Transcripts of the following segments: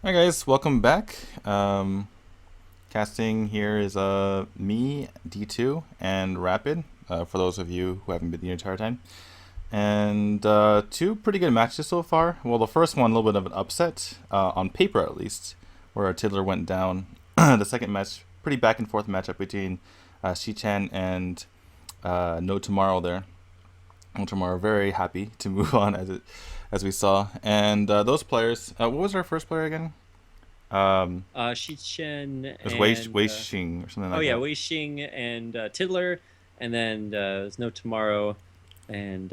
Hi guys, welcome back. Casting here is me, D2, and Rapid. For those of you who haven't been the entire time, and two pretty good matches so far. Well, the first one a little bit of an upset on paper at least, where Tiddler went down. The second match, pretty back and forth matchup between Shichan and NoTomorrow there. NoTomorrow very happy to move on as we saw, and those players. What was our first player again? Shichen It was and Wei Xing or something like yeah, that. Wei Xing and Tiddler, and then there's No Tomorrow, and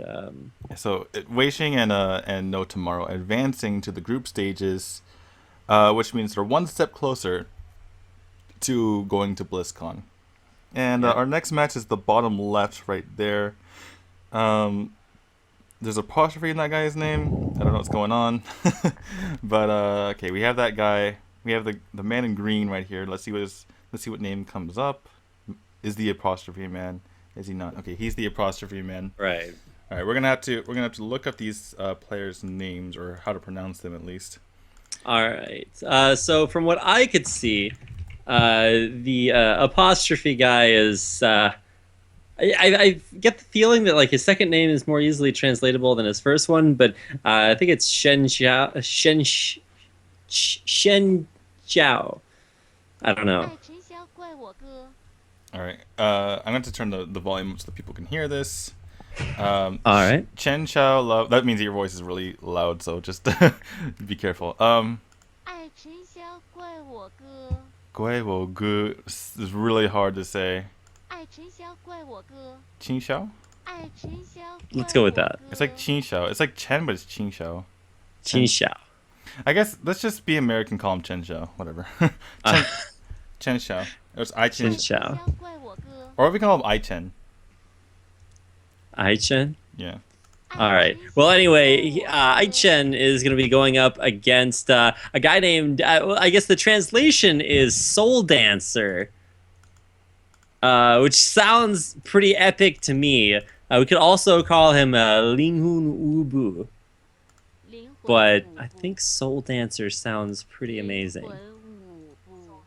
So Wei Xing and NoTomorrow advancing to the group stages, which means they're one step closer to going to BlizzCon. And yeah. our next match is the bottom left right there. Um, there's apostrophe in that guy's name. I don't know what's going on, but okay, we have that guy. We have the man in green right here. Let's see what name comes up. Is the apostrophe man? Is he not? Okay, he's the apostrophe man. Right. All right, we're gonna have to look up these players' names or how to pronounce them at least. All right. So from what I could see, the apostrophe guy is. I get the feeling that like his second name is more easily translatable than his first one, but I think it's Shen Jiao. I don't know. 爱陈潇怪我哥，All right, I'm going to turn the volume up so that people can hear this. All right. Chen Xiao love. That means your voice is really loud, so just be careful. 爱陈潇怪我哥， Gui Wo Gu is really hard to say. 爱陈潇怪我哥， Qin Xiao? 爱陈潇 Let's 怪 go 我 with that. 哥。 It's like Qin Xiao. It's like Chen, but it's Qin Xiao. Qin Xiao. I guess let's just be American, call him Chen Xiao. Whatever. Uh, Chen Xiao. There's I 爱 Chen. 陈 Xiao 潇怪我哥， Or we call him I Chen. Aichen. Yeah. All right. Well, anyway, Aichen is going to be going up against a guy named, well, I guess the translation is Soul Dancer, which sounds pretty epic to me. We could also call him Linghun Ubu, 灵魂 but 舞 I 步 think Soul Dancer sounds pretty 灵 amazing. 魂舞步，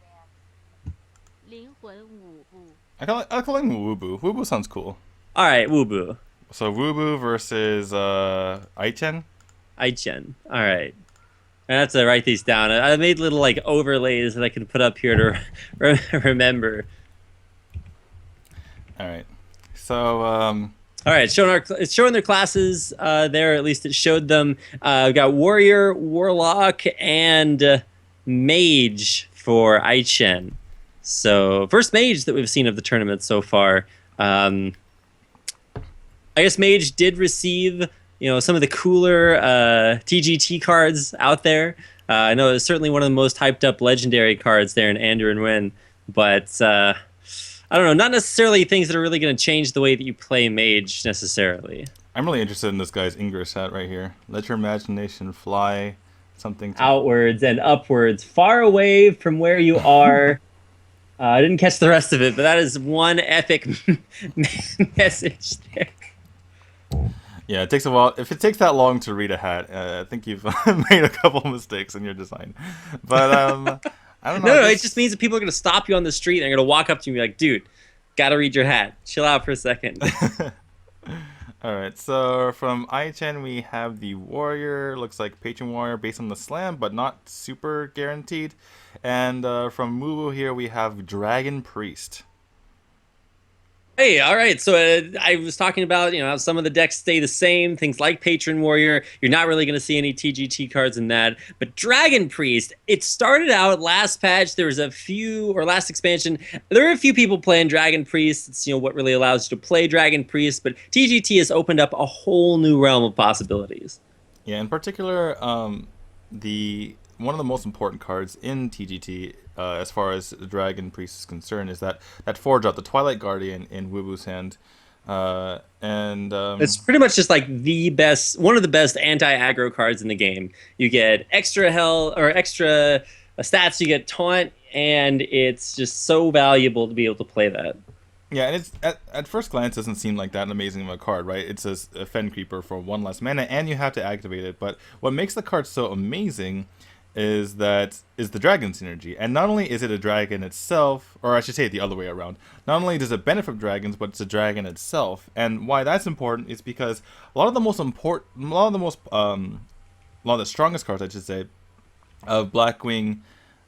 灵魂舞步， I call him Wubu. Wubu sounds cool. All right, Wubu. So Wubu versus I Chen. Aichen. All right. I have to write these down. I made little like overlays that I can put up here to remember. All right. So All right, it's showing their classes there. At least it showed them. We've got warrior, warlock, and mage for Aichen. So first mage that we've seen of the tournament so far. I guess mage did receive some of the cooler TGT cards out there. I know it's certainly one of the most hyped up legendary cards there in Anduin Win, but I don't know, not necessarily things that are really going to change the way that you play mage necessarily. I'm really interested in this guy's Ingress hat right here. Let your imagination fly. Something. Outwards and upwards, far away from where you are. I didn't catch the rest of it, but that is one epic message there. Yeah, it takes a while. If it takes that long to read a hat, I think you've made a couple mistakes in your design. But I don't know. No, I it guess- just means that people are going to stop you on the street and they're going to walk up to you and be like, dude, got to read your hat. Chill out for a second. All right, so from I-Chen we have the warrior, looks like patron warrior based on the slam, but not super guaranteed. And from Muwu here we have dragon priest. Hey, all right. So I was talking about, how some of the decks stay the same, things like Patron Warrior. You're not really going to see any TGT cards in that. But Dragon Priest, it started out last patch. There was a few, or last expansion, there were a few people playing Dragon Priest. It's, what really allows you to play Dragon Priest. But TGT has opened up a whole new realm of possibilities. Yeah, in particular, the one of the most important cards in TGT, as far as Dragon Priest is concerned, is that Forge Out, the Twilight Guardian in Wubu's hand, and It's pretty much just like one of the best anti-aggro cards in the game. You get extra health or extra stats. You get taunt, and it's just so valuable to be able to play that. yeah, and it's at first glance doesn't seem like that amazing of a card, right? It's a Fen Creeper for one less mana, and you have to activate it. But what makes the card so amazing is the dragon synergy. And not only is it a dragon itself, or I should say it the other way around, not only does it benefit from dragons, but it's a dragon itself. And why that's important is because a lot of the strongest cards, I should say, of Blackrock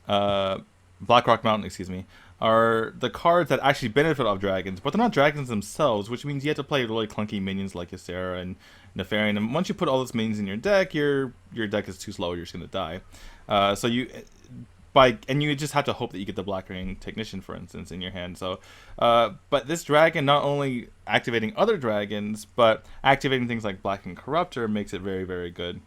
Mountain, excuse me, are the cards that actually benefit off dragons, but they're not dragons themselves, which means you have to play really clunky minions like Ysera and Nefarian, and once you put all those minions in your deck, your deck is too slow, you're just gonna die. So you just have to hope that you get the Black Ring Technician, for instance, in your hand. So, but this dragon not only activating other dragons, but activating things like Black and Corruptor makes it very, very good.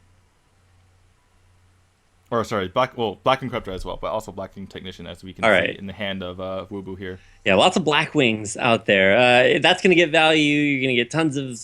Or sorry, Black and Corruptor as well, but also Black King Technician, as we can see in the hand of Wubu here. Yeah, lots of black wings out there. That's going to get value. You're going to get tons of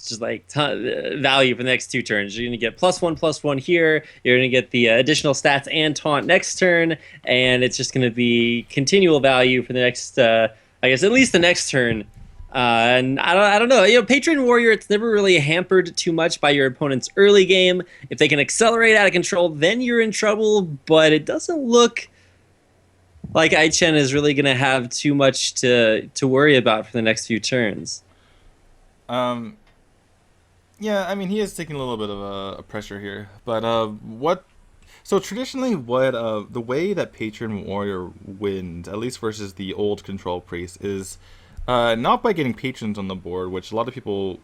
value for the next 2 turns. You're going to get +1/+1 here. You're going to get the additional stats and taunt next turn, and it's just going to be continual value for the next, I guess, at least the next turn. And I don't know. Patron Warrior, it's never really hampered too much by your opponent's early game. If they can accelerate out of control, then you're in trouble. But it doesn't look like Ai-Chen is really going to have too much to worry about for the next few turns. Yeah, I mean, he is taking a little bit of a pressure here. But So traditionally, the way that Patron Warrior wins, at least versus the old Control Priest, is not by getting patrons on the board, which a lot of people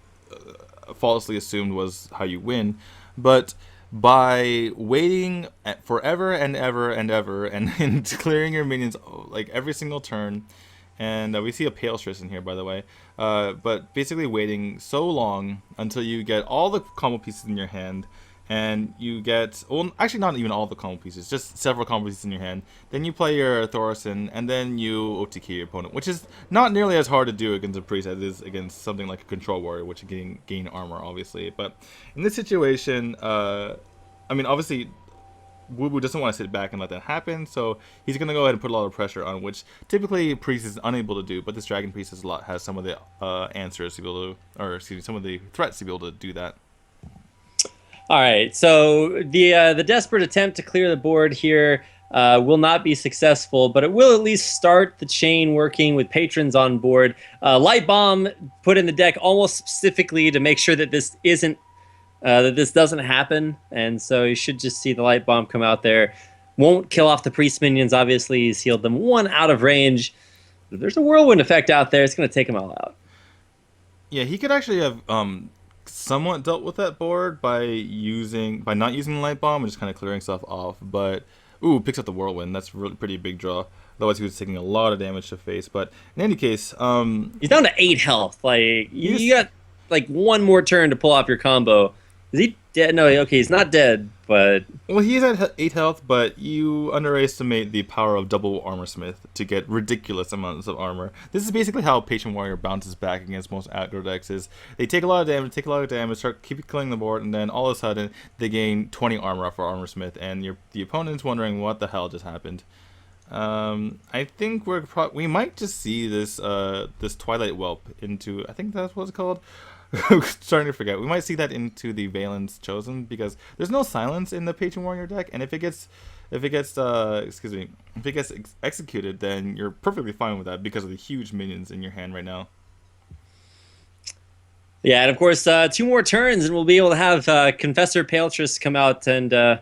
falsely assumed was how you win, but by waiting forever and ever and ever and clearing your minions like every single turn. And we see a Pale Stress in here, by the way. But basically waiting so long until you get all the combo pieces in your hand. And you get, well, actually not even all the combo pieces, just several combo pieces in your hand. Then you play your Thorson, and then you OTK your opponent, which is not nearly as hard to do against a priest as it is against something like a Control Warrior, which you gain armor, obviously. But in this situation, I mean, obviously, Wubu doesn't want to sit back and let that happen, so he's going to go ahead and put a lot of pressure on, which typically Priest is unable to do, but this Dragon Priest has some of the answers to be able to, or excuse me, some of the threats to be able to do that. All right, so the desperate attempt to clear the board here will not be successful, but it will at least start the chain working with patrons on board. Light Bomb put in the deck almost specifically to make sure that this doesn't happen, and so you should just see the Light Bomb come out there. Won't kill off the priest minions, obviously. He's healed them 1 out of range. If there's a whirlwind effect out there, it's going to take them all out. Yeah, he could actually have somewhat dealt with that board by not using the Light Bomb and just kind of clearing stuff off, but picks up the Whirlwind. That's really pretty big draw. Otherwise he was taking a lot of damage to face. But in any case, he's down to 8 health. Like you got like 1 more turn to pull off your combo. Is he dead? No, okay, he's not dead, but well, he's at 8 health, but you underestimate the power of double Armor Smith to get ridiculous amounts of armor. This is basically how Patron Warrior bounces back against most aggro decks. Is they take a lot of damage, keep killing the board, and then all of a sudden they gain 20 armor off for Armor Smith, and the opponent's wondering what the hell just happened. I think we might just see this Twilight Whelp into, I think that's what it's called. Starting to forget. We might see that into the Valen's Chosen, because there's no silence in the Patron Warrior deck, and if it gets executed, then you're perfectly fine with that because of the huge minions in your hand right now. Yeah, and of course, 2 more turns, and we'll be able to have Confessor Paletress come out and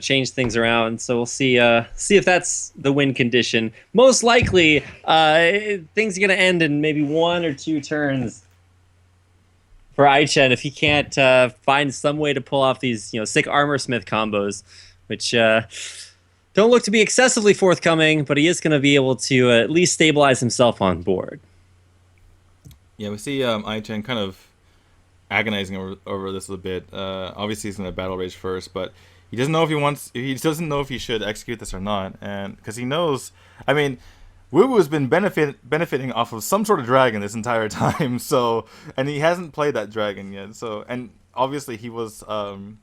change things around. So we'll see if that's the win condition. Most likely, things are going to end in maybe 1 or 2 turns for Ai-Chen if he can't find some way to pull off these sick Armor Smith combos, which don't look to be excessively forthcoming, but he is going to be able to at least stabilize himself on board. Yeah, we see Ai-Chen kind of agonizing over this a bit. Obviously, he's going to battle rage first, but he doesn't know if he should execute this or not, and because he knows, I mean, Wubu has been benefiting off of some sort of dragon this entire time, so, and he hasn't played that dragon yet, so, and obviously he was, wow,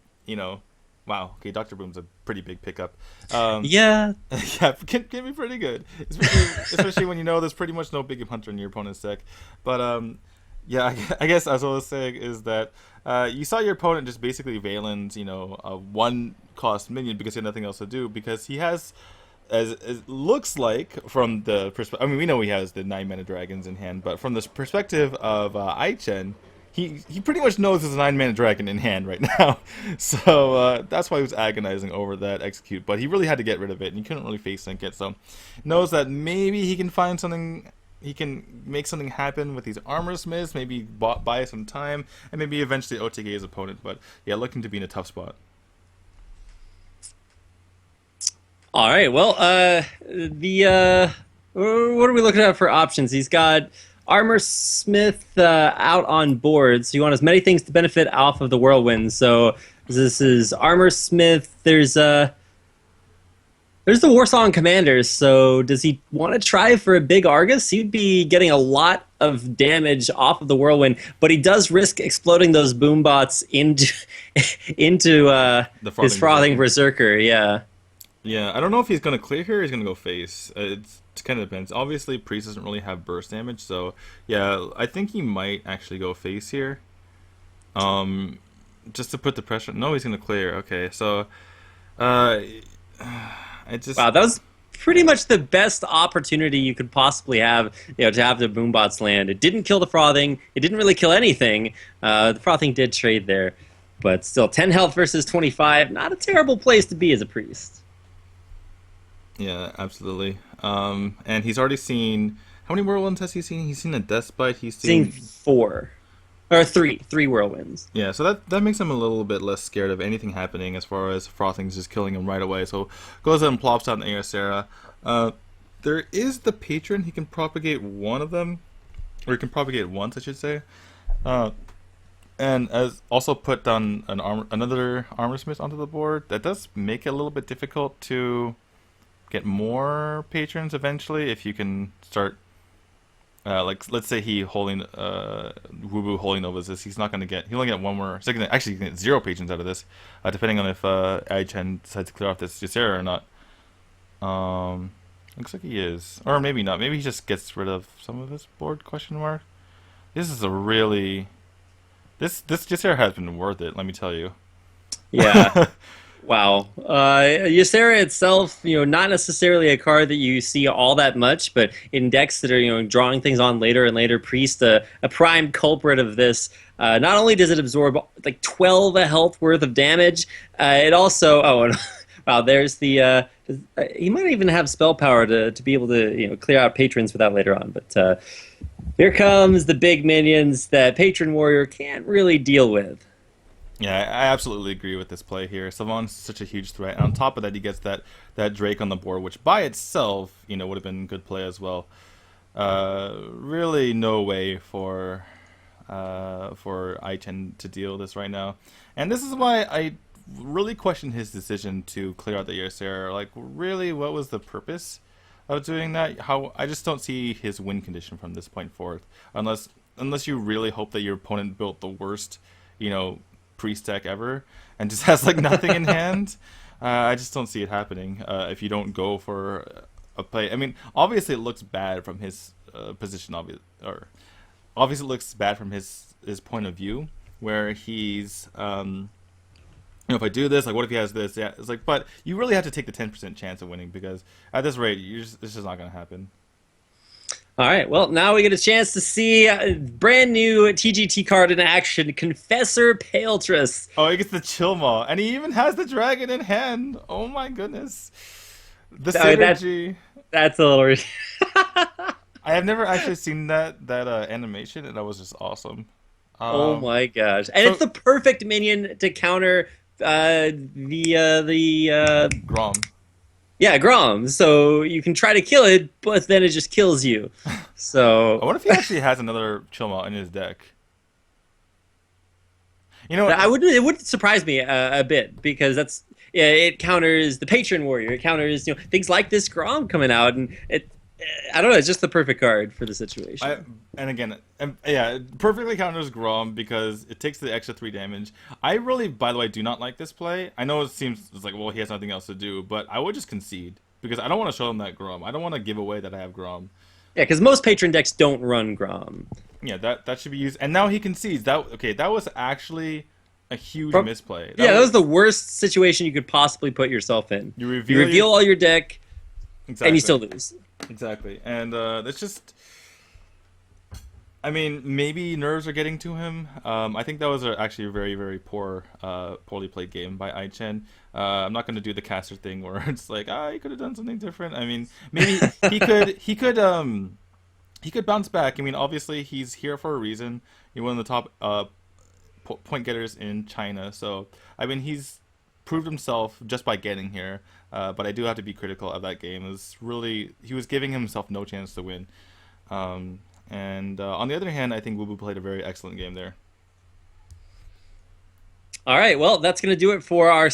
okay, Dr. Boom's a pretty big pickup. Yeah, can be pretty good, especially when there's pretty much no Big Hunter in your opponent's deck, but, yeah, I guess as I was saying is that you saw your opponent just basically Valen's, 1 cost minion because he had nothing else to do, because he has, as it looks like from the perspective, I mean, we know he has the 9-mana dragons in hand, but from the perspective of Aichen, he pretty much knows there's a 9-mana dragon in hand right now. So that's why he was agonizing over that execute, but he really had to get rid of it, and he couldn't really face sync it, so knows that maybe he can find something, he can make something happen with these armor smiths, maybe buy some time, and maybe eventually OTK his opponent, but yeah, looking to be in a tough spot. All right, well, what are we looking at for options? He's got Armor Smith out on board, so you want as many things to benefit off of the Whirlwind. So this is Armor Smith. There's the Warsong Commanders. So does he want to try for a big Argus? He'd be getting a lot of damage off of the Whirlwind, but he does risk exploding those boom bots into his Frothing Berserker. Yeah. Yeah, I don't know if he's going to clear here or he's going to go face. It kind of depends. Obviously, Priest doesn't really have burst damage, so yeah, I think he might actually go face here. Just to put the pressure. No, he's going to clear. Okay, so wow, that was pretty much the best opportunity you could possibly have, to have the boombots land. It didn't kill the Frothing. It didn't really kill anything. The Frothing did trade there, but still 10 health versus 25. Not a terrible place to be as a Priest. Yeah, absolutely. And he's already seen, how many Whirlwinds has he seen? He's seen a Deathbite. He's seen 4 or 3 Whirlwinds. Yeah, so that makes him a little bit less scared of anything happening as far as Frothing's just killing him right away. So goes ahead and plops out an Aeosera. There is the Patron. He can propagate one of them, or he can propagate once, I should say. And as also put down another Armor Smith onto the board. That does make it a little bit difficult to get more patrons eventually if you can start like, let's say he holding Wubu holding Novas. He's not going to get, he'll only get one more, so he can actually get 0 patrons out of this, depending on if Aichen decides to clear off this Ysera or not. Looks like he is, or maybe not. Maybe he just gets rid of some of his board, question mark. This is a really, this Ysera has been worth it, let me tell you. Yeah. Wow. Ysera itself, not necessarily a card that you see all that much, but in decks that are, drawing things on later and later, Priest, a prime culprit of this. Not only does it absorb like 12 health worth of damage, it also, wow, there's the, he might even have spell power to be able to, clear out patrons for that later on, but here comes the big minions that Patron Warrior can't really deal with. Yeah, I absolutely agree with this play here. Savon's such a huge threat. And on top of that, he gets that Drake on the board, which by itself, would have been good play as well. Really no way for Aichen to deal this right now. And this is why I really question his decision to clear out the Ysera. Like, really, what was the purpose of doing that? I just don't see his win condition from this point forth. Unless you really hope that your opponent built the worst, Priest deck ever and just has like nothing in hand. I just don't see it happening if you don't go for a play. I mean, obviously it looks bad from his position, obviously it looks bad from his point of view, where he's if I do this, like, what if he has this? Yeah, it's like, but you really have to take the 10% chance of winning, because at this rate, it's just not going to happen. All right, well, now we get a chance to see a brand new TGT card in action, Confessor Paletrus. Oh, he gets the Chill Maw, and he even has the dragon in hand. Oh my goodness. The synergy. That's a little... I have never actually seen that animation, and that was just awesome. Oh my gosh. And it's the perfect minion to counter the Grom. Yeah, Grom. So you can try to kill it, but then it just kills you. So I wonder if he actually has another Chill Maw in his deck. It would surprise me a bit, because it counters the Patron Warrior. It counters things like this Grom coming out, and I don't know. It's just the perfect card for the situation. Perfectly counters Grom because it takes the extra 3 damage. I really, by the way, do not like this play. I know it's like, well, he has nothing else to do, but I would just concede because I don't want to show him that Grom. I don't want to give away that I have Grom. Yeah, because most Patron decks don't run Grom. Yeah, that should be used. And now he concedes. That was actually a huge misplay. That was the worst situation you could possibly put yourself in. You reveal all your deck, and you still lose. Exactly, and that's just. I mean, maybe nerves are getting to him. I think that was actually a very, very poorly played game by Ai-Chen. I'm not going to do the caster thing where it's like, he could have done something different. I mean, maybe he could bounce back. I mean, obviously he's here for a reason. He's one of the top point getters in China. So, I mean, he's proved himself just by getting here. But I do have to be critical of that game. He was giving himself no chance to win. And on the other hand, I think Wubu played a very excellent game there. All right, well, that's going to do it for our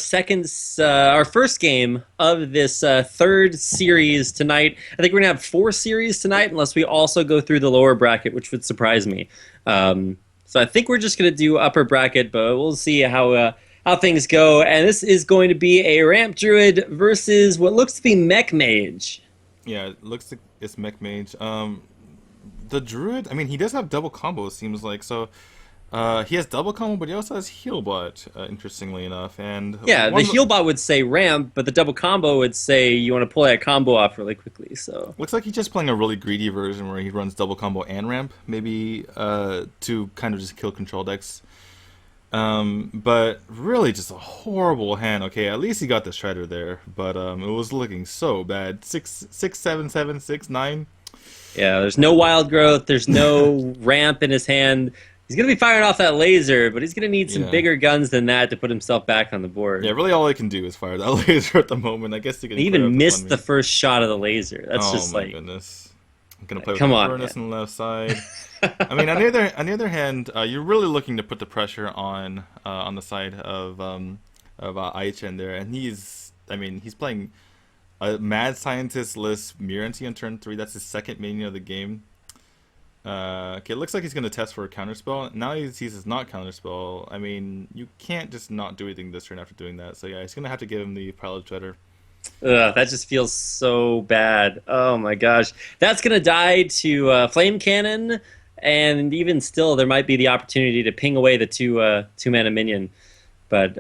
first game of this third series tonight. I think we're going to have 4 series tonight, unless we also go through the lower bracket, which would surprise me. So I think we're just going to do upper bracket, but we'll see how things go. And this is going to be a Ramp Druid versus what looks to be Mech Mage. Yeah, it looks like it's Mech Mage. The Druid, I mean, he does have double combo, it seems like. So he has double combo, but he also has heal bot, interestingly enough. And yeah, the heal bot would say ramp, but the double combo would say you want to pull that combo off really quickly. So looks like he's just playing a really greedy version where he runs double combo and ramp, maybe to kind of just kill control decks. But really just a horrible hand. Okay, at least he got the Shredder there, but it was looking so bad. 6, 7, 7, 6, 9. Yeah, there's no wild growth. There's no ramp in his hand. He's going to be firing off that laser, but he's going to need some bigger guns than that to put himself back on the board. Yeah, really all he can do is fire that laser at the moment. I guess he can even missed the first shot of the laser. That's just like... Oh my goodness. I'm going to play with the furnace on the left side. I mean, on the other hand, you're really looking to put the pressure on the side of Ai-Chen there, and he's playing a Mad Scientist-less Miranti on turn 3. That's his second minion of the game. Okay, it looks like he's going to test for a counterspell. Now he sees it's not counterspell. I mean, you can't just not do anything this turn after doing that. So yeah, he's going to have to give him the Pilot Shredder. That just feels so bad. Oh my gosh. That's going to die to Flame Cannon, and even still, there might be the opportunity to ping away the two-mana minion. But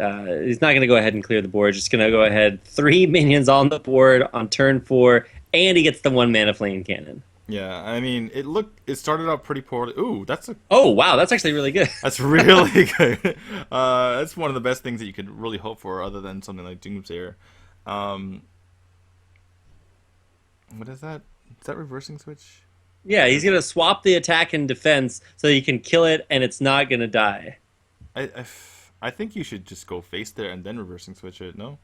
he's not going to go ahead and clear the board. Just going to go ahead 3 minions on the board on turn 4, and he gets the 1-mana Flame Cannon. Yeah, I mean, it started out pretty poorly. Ooh, oh, wow, that's actually really good. That's really good. That's one of the best things that you could really hope for, other than something like Doomsayer. What is that? Is that reversing switch? Yeah, he's going to swap the attack and defense so you can kill it, and it's not going to die. I think you should just go face there and then reversing switch it, no?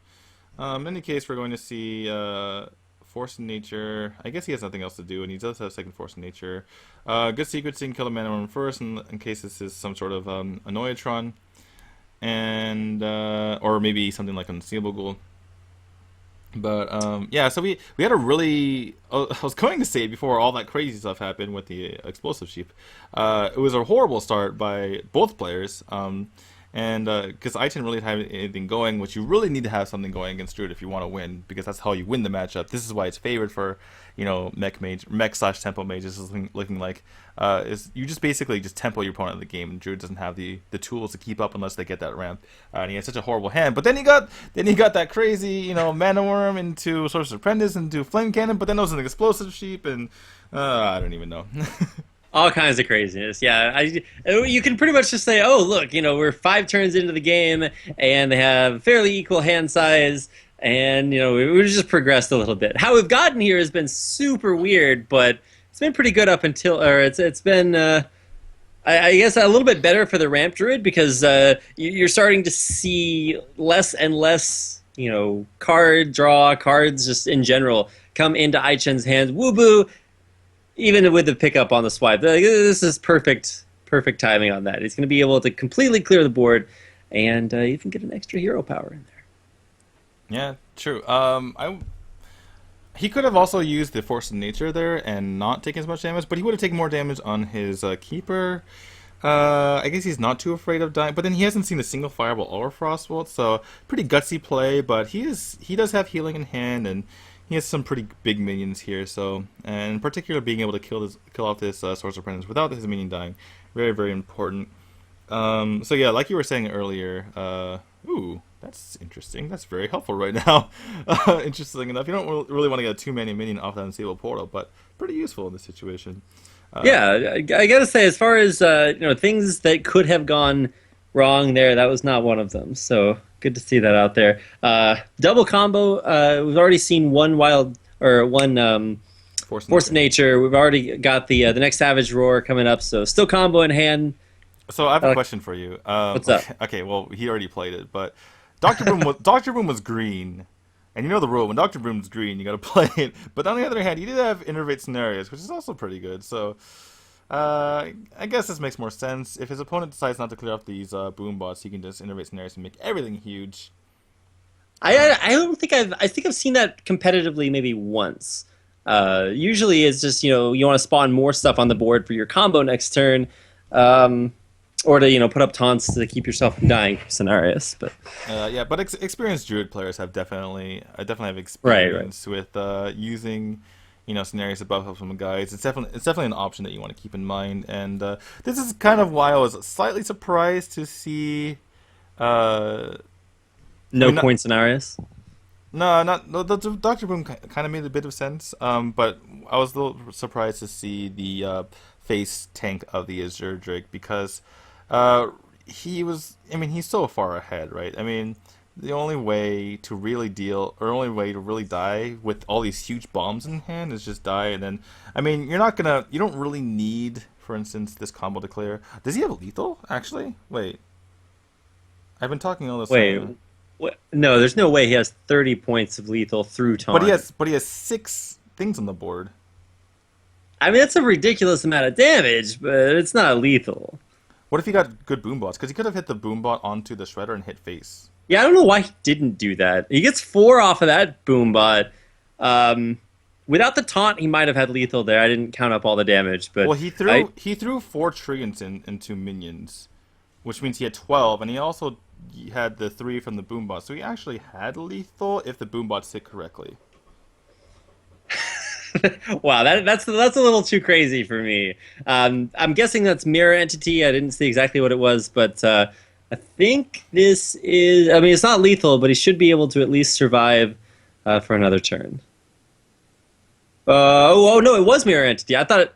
In any case, we're going to see Force in Nature. I guess he has nothing else to do, and he does have second Force in Nature. Good sequencing, kill the mana one first, in case this is some sort of Annoyatron. And, or maybe something like Unseeable Ghoul. But, yeah, so we had a really... I was going to say before all that crazy stuff happened with the Explosive Sheep. It was a horrible start by both players. And because I didn't really have anything going, which you really need to have something going against Druid if you want to win, because that's how you win the matchup. This is why it's favored for, mech/tempo mages is looking like. Is you just basically just tempo your opponent in the game, and Druid doesn't have the tools to keep up unless they get that ramp. And he has such a horrible hand. But then he got that crazy, Mana Worm into Sorcerer's Apprentice into Flame Cannon, but then there was an Explosive Sheep, and I don't even know. All kinds of craziness, yeah. You can pretty much just say, oh, look, we're 5 turns into the game, and they have fairly equal hand size, and, we've just progressed a little bit. How we've gotten here has been super weird, but it's been pretty good up until, or it's been, I guess, a little bit better for the Ramp Druid, because you're starting to see less and less, card draw, cards just in general, come into Ai-Chen's hands. Wubu, even with the pickup on the swipe, this is perfect timing on that. He's going to be able to completely clear the board, and even get an extra hero power in there. Yeah, true. He could have also used the Force of Nature there and not taken as much damage, but he would have taken more damage on his Keeper. I guess he's not too afraid of dying, but then he hasn't seen a single Fireball or Frostbolt, so pretty gutsy play, but he does have healing in hand, and he has some pretty big minions here, so, and in particular being able to kill off this Sorcerer Apprentice without his minion dying, very, very important. So yeah, like you were saying earlier, ooh, that's interesting. That's very helpful right now. Interesting enough, you don't really want to get a too many minion off that unstable portal, but pretty useful in this situation. Yeah, I gotta say, as far as things that could have gone wrong there, that was not one of them. So good to see that out there. Double combo. We've already seen one Force of Nature. We've already got the next Savage Roar coming up. So still combo in hand. So I have a question for you. What's up? Okay, well he already played it, but Dr. Boom was green. And you know the rule, when Dr. Boom's green, you gotta play it. But on the other hand, he did have Innervate Scenarios, which is also pretty good. So, I guess this makes more sense. If his opponent decides not to clear off these Boom bots, he can just Innervate Scenarios and make everything huge. I don't think I think I've seen that competitively maybe once. Usually it's just, you want to spawn more stuff on the board for your combo next turn. Or to put up taunts to keep yourself from dying from scenarios, but yeah, but experienced Druid players have definitely have experience with using scenarios above help from guides. It's definitely an option that you want to keep in mind, and this is kind of why I was slightly surprised to see no coin scenarios. No, the Dr. Boom kind of made a bit of sense, but I was a little surprised to see the face tank of the Azure Drake because. He's so far ahead, right? I mean, the only way to really die with all these huge bombs in hand is just die, and then, you don't really need, for instance, this combo to clear. Does he have lethal, actually? Wait. I've been talking all this time. What? No, there's no way he has 30 points of lethal through taunt. But he has 6 things on the board. That's a ridiculous amount of damage, but it's not lethal. What if he got good boom bots? Because he could have hit the boom bot onto the shredder and hit face. Yeah, I don't know why he didn't do that. He gets 4 off of that boom bot. Without the taunt, he might have had lethal there. I didn't count up all the damage, but he threw 4 Trillions into minions, which means he had 12, and he also had the 3 from the boom bot. So he actually had lethal if the boom bots hit correctly. Wow, that's a little too crazy for me. I'm guessing that's Mirror Entity. I didn't see exactly what it was, but I think this is... it's not lethal, but he should be able to at least survive for another turn. No, it was Mirror Entity. I thought...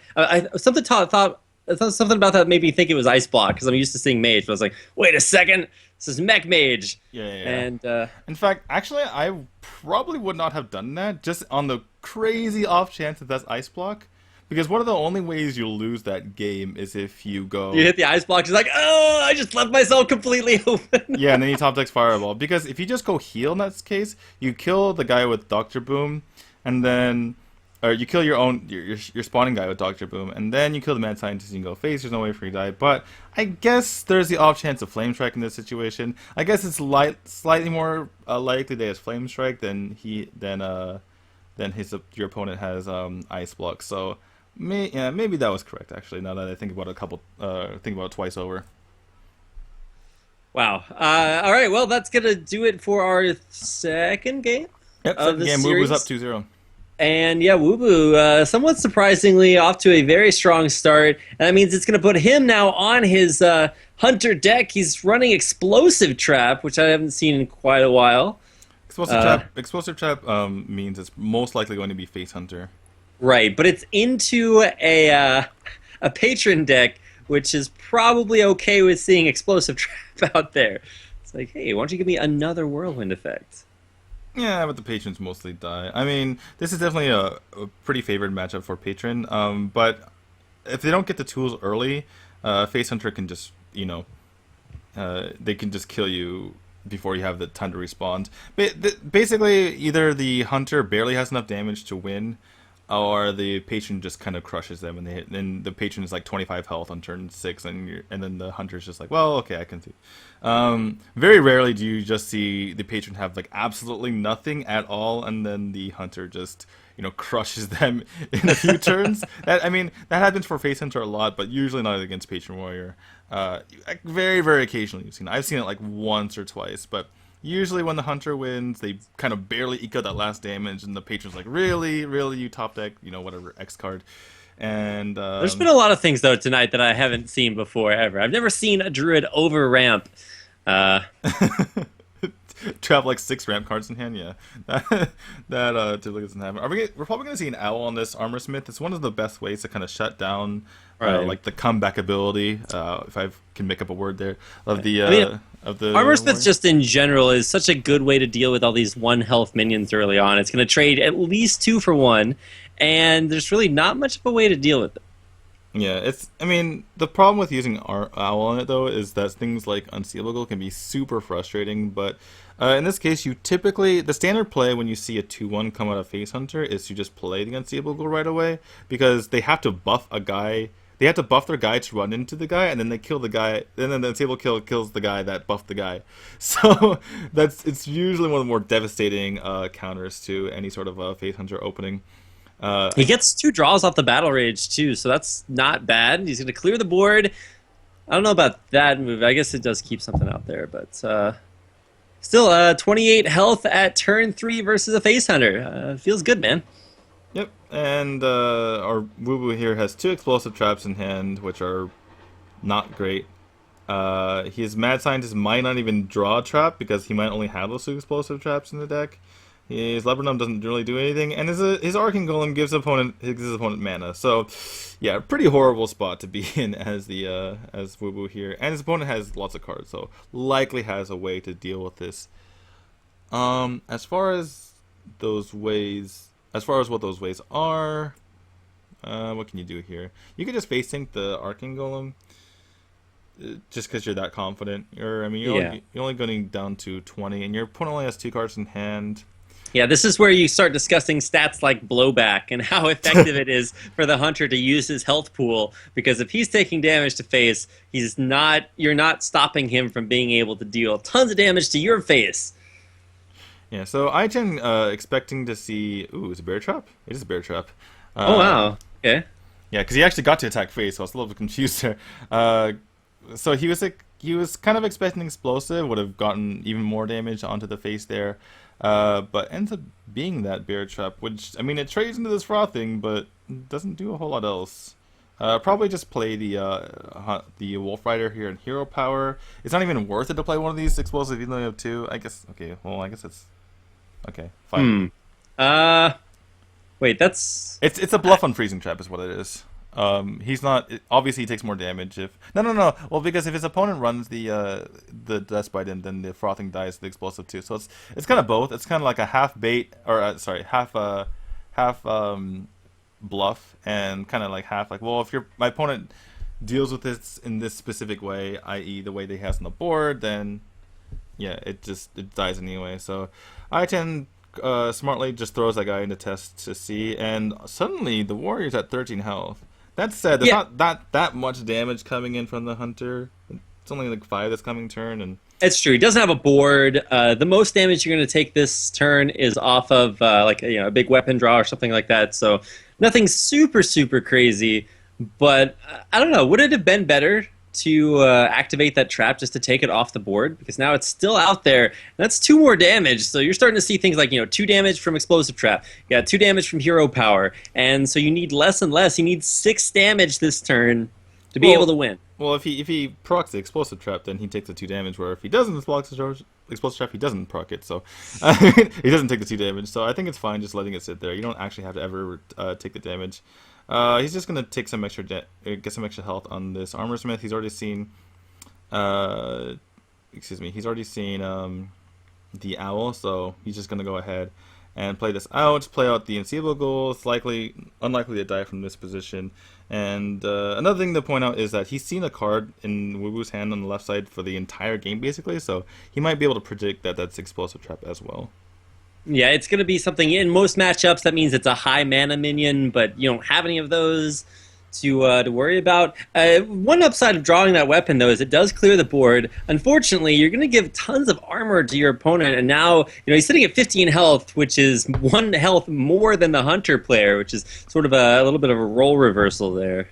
something about that made me think it was Ice Block, because I'm used to seeing Mage, but I was like, wait a second, this is Mech Mage. Yeah. And, in fact, actually, I probably would not have done that, just on the crazy off chance that that's Ice Block, because one of the only ways you'll lose that game is if you hit the Ice Block, you're like, oh, I just left myself completely open. Yeah, and then you top decks Fireball, because if you just go heal in that case, you kill the guy with Dr. Boom, and then... Or you kill your spawning guy with Dr. Boom, and then you kill the Mad Scientist and you go face, there's no way for you to die. But I guess there's the off chance of Flame Strike in this situation. I guess it's slightly more likely that he has Flame Strike than your opponent has Ice Block. So maybe that was correct, actually, now that I think about it twice over. Wow. All right, well, that's going to do it for our second game. Yep, second game. Wubu's up 2-0. And yeah, Wubu, somewhat surprisingly, off to a very strong start. And that means it's going to put him now on his Hunter deck. He's running Explosive Trap, which I haven't seen in quite a while. Explosive Trap means it's most likely going to be Face Hunter. Right, but it's into a Patron deck, which is probably okay with seeing Explosive Trap out there. It's like, hey, why don't you give me another Whirlwind effect? Yeah, but the Patrons mostly die. This is definitely a pretty favored matchup for Patron. But if they don't get the tools early, Face Hunter can just, they can just kill you before you have the time to respond. Basically, either the Hunter barely has enough damage to win, or the Patron just kind of crushes them, and then the Patron is like 25 health on turn 6, and then the Hunter's just like, well, okay, I can see. Very rarely do you just see the Patron have like absolutely nothing at all, and then the Hunter just crushes them in a few turns. That happens for Face Hunter a lot, but usually not against Patron Warrior. Very, very occasionally I've seen it like once or twice, but usually when the Hunter wins, they kind of barely eke out that last damage, and the Patron's like, really, you top deck, whatever, X card. And There's been a lot of things though tonight that I haven't seen before ever. I've never seen a druid over ramp. trap like 6 ramp cards in hand. Yeah, that typically doesn't happen. We're probably gonna see an owl on this armor smith. It's one of the best ways to kind of shut down like the comeback ability, if I can make up a word there, of the Armor Smith just in general is such a good way to deal with all these 1 health minions early on. It's going to trade at least 2 for 1, and there's really not much of a way to deal with it. Yeah, I mean, the problem with using Owl on it, though, is that things like Unsealable can be super frustrating, but in this case, the standard play when you see a 2-1 come out of Face Hunter is to just play the Unsealable right away, because they have to buff a guy. They have to buff their guy to run into the guy, and then they kill the guy, and then the Unseeable kill kills the guy that buffed the guy. So it's usually one of the more devastating counters to any sort of Face Hunter opening. He gets 2 draws off the Battle Rage, too, so that's not bad. He's going to clear the board. I don't know about that move. I guess it does keep something out there, but still 28 health at turn 3 versus a Face Hunter. Feels good, man. Yep, and our Woo-Woo here has 2 explosive traps in hand, which are not great. His Mad Scientist might not even draw a trap, because he might only have those 2 explosive traps in the deck. His Leopardum doesn't really do anything, and his Arcane Golem gives his opponent mana. So, yeah, pretty horrible spot to be in as Woo-Woo here. And his opponent has lots of cards, so likely has a way to deal with this. As far as what those ways are, what can you do here? You can just face sync the Arcane Golem, just because you're that confident. You're only going down to 20, and your opponent only has 2 cards in hand. Yeah, this is where you start discussing stats like blowback and how effective it is for the hunter to use his health pool, because if he's taking damage to face, you're not stopping him from being able to deal tons of damage to your face. Yeah, so I-Gen expecting to see... Ooh, it's a bear trap? It is a bear trap. Oh, wow. Okay. Yeah, because he actually got to attack face, so I was a little bit confused there. So he was kind of expecting explosive, would have gotten even more damage onto the face there. But ends up being that bear trap, which, I mean, it trades into this frothing, but doesn't do a whole lot else. Probably just play the Wolf Rider here in Hero Power. It's not even worth it to play one of these explosive, even though you have 2. I guess, okay, well, I guess it's... Okay, fine. Wait, that's... It's a bluff on Freezing Trap is what it is. He's not... Obviously, he takes more damage if... No. Well, because if his opponent runs the Death Bite in, then the Frothing dies the explosive too. So it's kind of both. It's kind of like a half bait, or half bluff, and kind of like half like, well, if my opponent deals with this in this specific way, i.e. the way they has on the board, then yeah, it dies anyway. So I-Gen smartly just throws that guy into test to see, and suddenly the warrior's at 13 health. That said, there's not that much damage coming in from the hunter. It's only like 5 this coming turn, and it's true. He doesn't have a board. The most damage you're going to take this turn is off of a big weapon draw or something like that. So nothing super crazy. But I don't know. Would it have been better to activate that trap just to take it off the board? Because now it's still out there. That's 2 more damage. So you're starting to see things like 2 damage from explosive trap. You got 2 damage from hero power, and so you need less and less. You need 6 damage this turn to be able to win. Well, if he procs the explosive trap, then he takes the 2 damage. Where if he doesn't proc the explosive trap, he doesn't proc it. So he doesn't take the 2 damage. So I think it's fine just letting it sit there. You don't actually have to ever take the damage. He's just gonna take some extra get some extra health on this armor smith. He's already seen, He's already seen the owl, so he's just gonna go ahead and play this out. Play out the Unseeable Goal. It's unlikely to die from this position. And another thing to point out is that he's seen a card in Woo-Woo's hand on the left side for the entire game, basically. So he might be able to predict that that's explosive trap as well. Yeah, it's going to be something in most matchups. That means it's a high mana minion, but you don't have any of those to worry about. One upside of drawing that weapon, though, is it does clear the board. Unfortunately, you're going to give tons of armor to your opponent, and now he's sitting at 15 health, which is 1 health more than the hunter player, which is sort of a little bit of a role reversal there.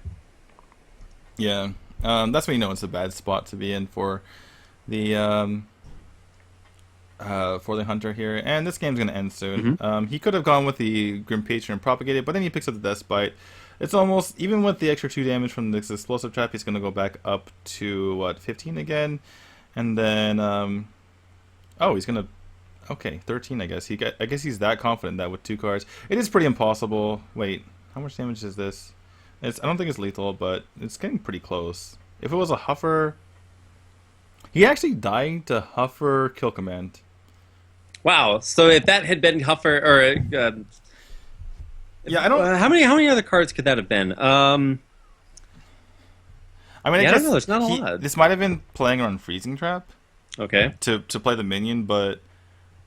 Yeah, that's when you know it's a bad spot to be in for the hunter here, and this game's going to end soon. He could have gone with the Grim Patron and propagated, but then he picks up the Death Bite. it's almost, even with the extra 2 damage from this explosive trap, he's going to go back up to, what, 15 again? And then, oh, he's going to, okay, 13, I guess. I guess he's that confident that with 2 cards. It is pretty impossible. Wait, how much damage is this? I don't think it's lethal, but it's getting pretty close. If it was a Huffer... He actually died to Huffer Kill Command. Wow. So if that had been Huffer, or yeah, I don't. How many other cards could that have been? I mean, I don't know. There's not a lot. This might have been playing around Freezing Trap. Okay. To play the minion, but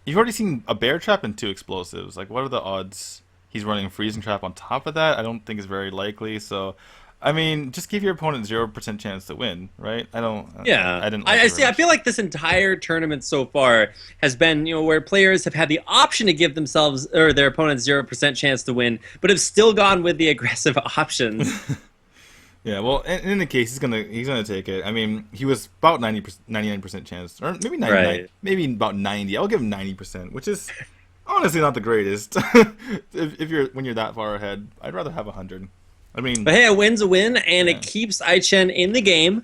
you've already seen a Bear Trap and 2 explosives. Like, what are the odds he's running a Freezing Trap on top of that? I don't think it's very likely. So, I mean, just give your opponent 0% chance to win, right? Yeah. I didn't. I see. I feel like this entire tournament so far has been, where players have had the option to give themselves or their opponents 0% chance to win, but have still gone with the aggressive options. Yeah. Well, in any case, he's gonna take it. I mean, he was about 99% chance, or maybe 99, Right. maybe about 90. I'll give him 90%, which is honestly not the greatest. When you're that far ahead, I'd rather have 100. I mean, But hey, a win's a win, and Yeah. it keeps Ai-Chen in the game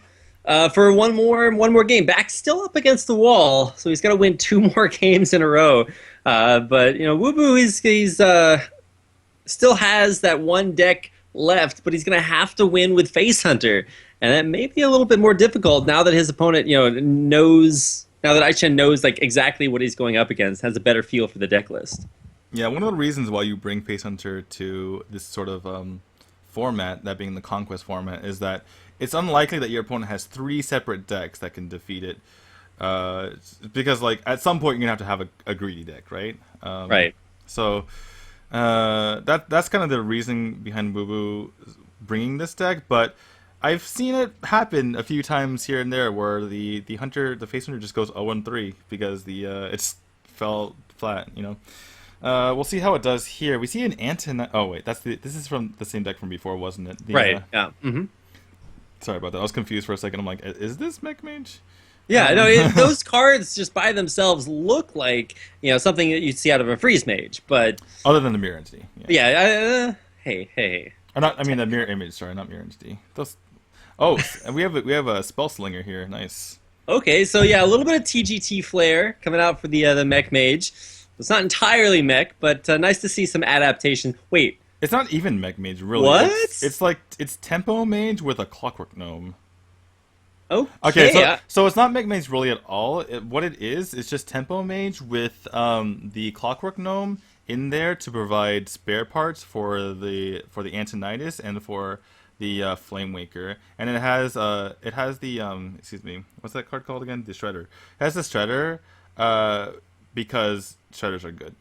for one more game. Back still up against the wall, so he's got to win 2 more games in a row. But Wubu, he's still has that 1 deck left, but he's going to have to win with Face Hunter, and that may be a little bit more difficult now that his opponent, knows. Now that Ai-Chen knows like exactly what he's going up against, has a better feel for the deck list. yeah, one of the reasons why you bring Face Hunter to this sort of format, that being the Conquest format, is that it's unlikely that your opponent has 3 separate decks that can defeat it. Because like at some point you're gonna have to have a greedy deck, right? Right. So that's kind of the reason behind Boo bringing this deck. But I've seen it happen a few times here and there where the Face Hunter just goes 0-3 because it's fell flat, We'll see how it does here. We see an Oh wait, this is from the same deck from before, wasn't it? Right. Yeah. Mm-hmm. Sorry about that. I was confused for a second. I'm like, is this Mech Mage? Yeah. No. Those cards just by themselves look like something that you'd see out of a Freeze Mage, but Other than the Mirror Entity. yeah. Hey. Or not. I mean, the Mirror Image. Sorry, not Mirror Entity. Those. Oh, and we have a Spell Slinger here. Nice. Okay. So yeah, a little bit of TGT flair coming out for the Mech Mage. It's not entirely mech, but nice to see some adaptation. Wait. It's not even Mech Mage, really. What? It's Tempo Mage with a Clockwork Gnome. Okay. So it's not Mech Mage really at all. What it is, it's just Tempo Mage with the Clockwork Gnome in there to provide spare parts for the Antonidas and for the Flame Waker, and it has the excuse me, what's that card called again? The Shredder. It has the Shredder because Shredders are good.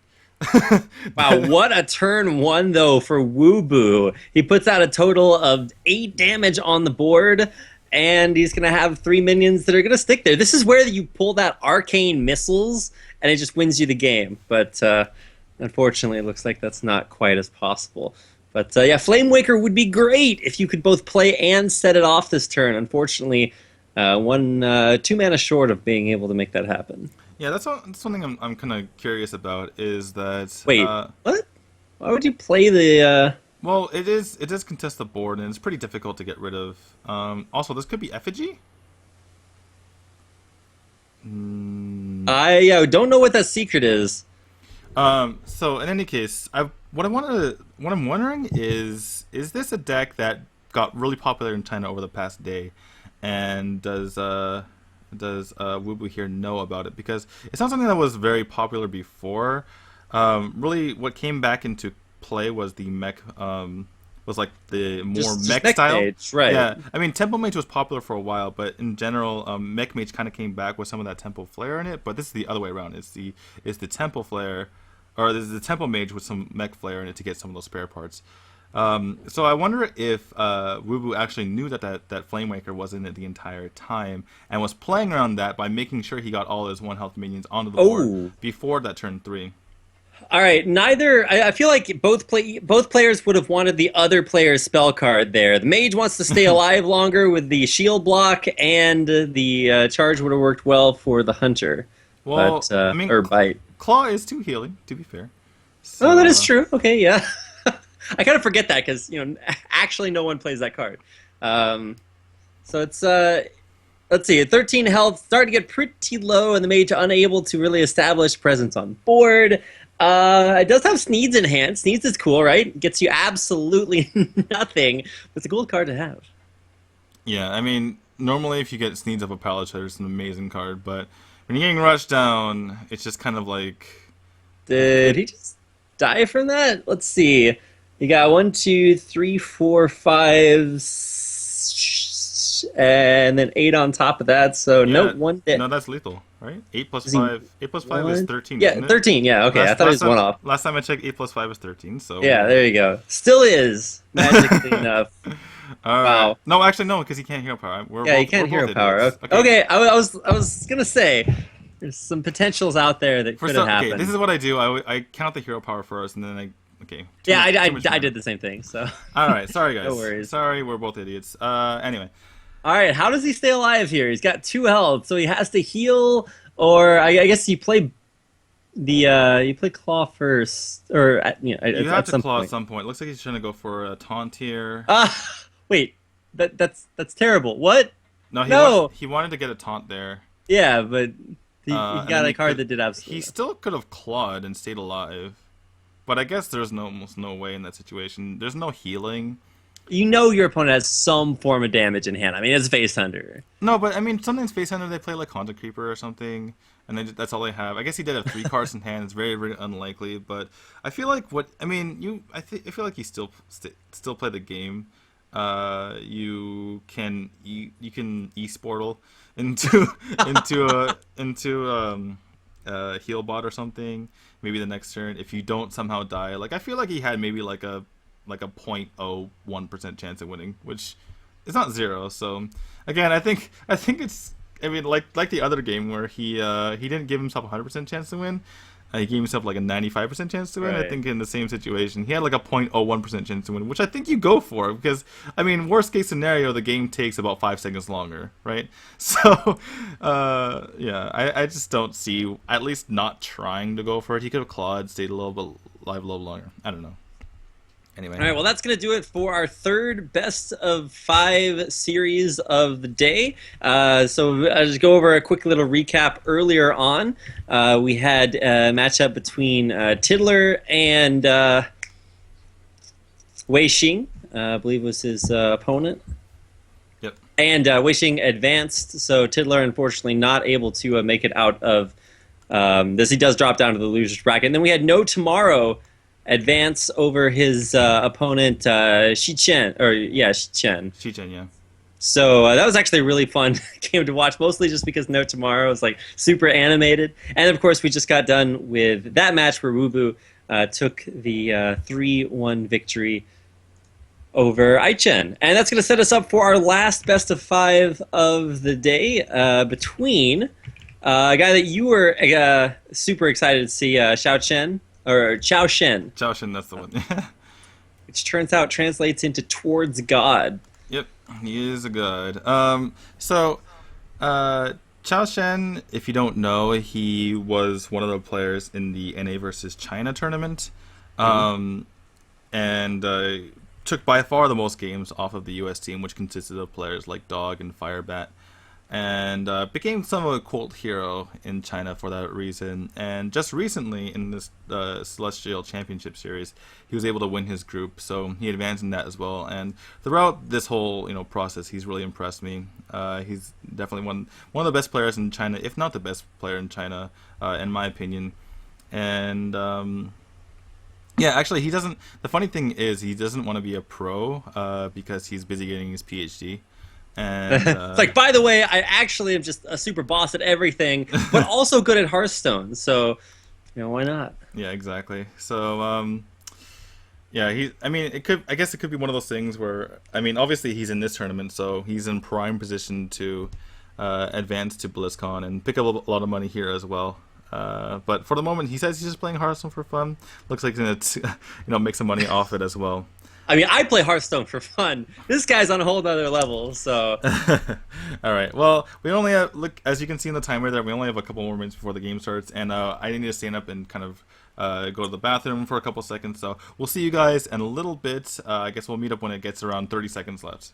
Wow, what a turn 1 though for Wubu. He puts out a total of 8 damage on the board, and he's gonna have 3 minions that are gonna stick there. This is where you pull that Arcane Missiles, and it just wins you the game. But unfortunately, it looks like that's not quite as possible. But yeah, Flame Waker would be great if you could both play and set it off this turn. Unfortunately, 2 mana short of being able to make that happen. Yeah, that's something I'm kind of curious about. Is that wait? What? Why would you play the? Well, it does contest the board, and it's pretty difficult to get rid of. Also, this could be Effigy. I don't know what that secret is. So in any case, what I'm wondering is this a deck that got really popular in China over the past day, and does Wubu here know about it? Because it's not something that was very popular before. Really, what came back into play was the mech. Was like the more just mech style. Mage, right? Yeah, I mean Tempo Mage was popular for a while, but in general, Mech Mage kind of came back with some of that Tempo Flare in it. But this is the other way around. It's the Tempo Flare, or there's the Tempo Mage with some Mech Flare in it to get some of those spare parts. So I wonder if Wubu actually knew that Flame Waker was in it the entire time and was playing around that by making sure he got all his 1 health minions onto the board before that turn 3. All right. I feel like both players would have wanted the other player's spell card there. The mage wants to stay alive longer with the shield block, and the charge would have worked well for the hunter. Well, or bite. Claw is 2 healing, to be fair. So, Oh, that is true. Okay, yeah. I kind of forget that because actually no one plays that card. So it's let's see, at 13 health, starting to get pretty low, and the mage unable to really establish presence on board. It does have Sneeds in hand. Sneeds is cool, right? Gets you absolutely nothing, but it's a cool card to have. Yeah, I mean, normally if you get Sneeds up a Pallet Shredder, it's an amazing card, but when you're getting rushed down, it's just kind of like... Did he just die from that? Let's see. You got 1, 2, 3, 4, 5, and then 8 on top of that. So Yeah, no one dead. No, that's lethal, right? 8 plus Is he 5. 8 plus 5 is 13. Yeah, isn't it? 13. Yeah, okay. I thought it was time, one off. Last time I checked, 8 plus 5 is 13. So Yeah, there you go. Still is magically enough. Wow. No, actually, no, because he can't hero power. He can't hero power. idiots. Okay, I was gonna say there's some potentials out there that could have happened. Okay, this is what I do. I count the hero power first, and then okay. I did the same thing. So. All right, sorry guys. No worries. Sorry, we're both idiots. Anyway. All right, how does he stay alive here? He's got 2 health, so he has to heal, or I guess you play you play claw first, or you have to claw at some point. Looks like he's trying to go for a taunt here. Wait, that's terrible. What? No, he wanted to get a taunt there. Yeah, but he got a card that did absolutely. He still could have clawed and stayed alive, but I guess there's almost no way in that situation. There's no healing. Your opponent has some form of damage in hand. I mean, it's Face Hunter. No, but I mean, sometimes Face Hunter they play like Haunted Creeper or something, and that's all they have. I guess he did have 3 cards in hand. It's very, very unlikely, but I feel like I feel like he still play the game. You can e-sportal into a heal bot or something. Maybe the next turn if you don't somehow die. Like I feel like he had maybe like a 0.01% chance of winning, which is not 0. So again, I think it's like the other game where he didn't give himself a 100% chance to win. He gave himself like a 95% chance to win. Right. I think in the same situation, he had like a 0.01% chance to win, which I think you go for because I mean, worst case scenario, the game takes about 5 seconds longer, right? So yeah, I just don't see at least not trying to go for it. He could have clawed, stayed a little bit alive a little longer. I don't know. Anyway. All right, well, that's going to do it for our third best of 5 series of the day. So I'll just go over a quick little recap. Earlier on, we had a matchup between Tiddler and Wei Xing, I believe was his opponent. Yep. And Wei Xing advanced, so Tiddler unfortunately not able to make it out of this. He does drop down to the loser's bracket. And then we had NoTomorrow advance over his opponent, Xichen. Xichen, yeah. So that was actually a really fun game to watch, mostly just because NoTomorrow is like super animated. And of course, we just got done with that match where Wubu took the 3-1 victory over Aichen. And that's going to set us up for our last best of 5 of the day between a guy that you were super excited to see, Xiao Chen. Or Chao Shen. Chao Shen, that's the one. Which turns out translates into towards God. Yep, he is a god. So Chao Shen, if you don't know, he was one of the players in the NA versus China tournament. And took by far the most games off of the US team, which consisted of players like Dog and Firebat. And became somewhat a cult hero in China for that reason. And just recently in this Celestial Championship series, he was able to win his group, so he advanced in that as well. And throughout this whole process, he's really impressed me. He's definitely one of the best players in China, if not the best player in China, in my opinion. And yeah, actually, he doesn't. The funny thing is, he doesn't want to be a pro because he's busy getting his PhD. And, it's like, by the way, I actually am just a super boss at everything, but also good at Hearthstone. So, why not? Yeah, exactly. So, yeah, I guess it could be one of those things where, obviously he's in this tournament, so he's in prime position to advance to BlizzCon and pick up a lot of money here as well. But for the moment, he says he's just playing Hearthstone for fun. Looks like he's gonna, make some money off it as well. I mean, I play Hearthstone for fun. This guy's on a whole other level, so. All right. Well, we only have, look, as you can see in the timer there, we only have a couple more minutes before the game starts, and I need to stand up and kind of go to the bathroom for a couple seconds. So we'll see you guys in a little bit. I guess we'll meet up when it gets around 30 seconds left.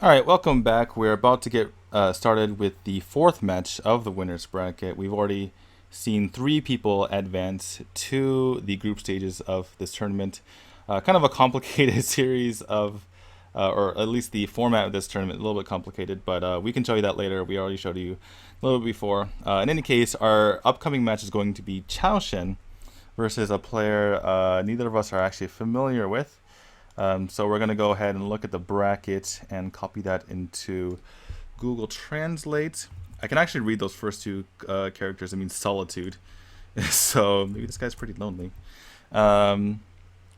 All right, welcome back. We're about to get started with the fourth match of the winners bracket. We've already seen 3 people advance to the group stages of this tournament. Kind of a complicated series of, or at least the format of this tournament, a little bit complicated, but we can show you that later. We already showed you a little bit before. In any case, our upcoming match is going to be Chao Shen versus a player neither of us are actually familiar with. So we're going to go ahead and look at the bracket and copy that into Google Translate. I can actually read those first 2 characters. It means solitude. So maybe this guy's pretty lonely. All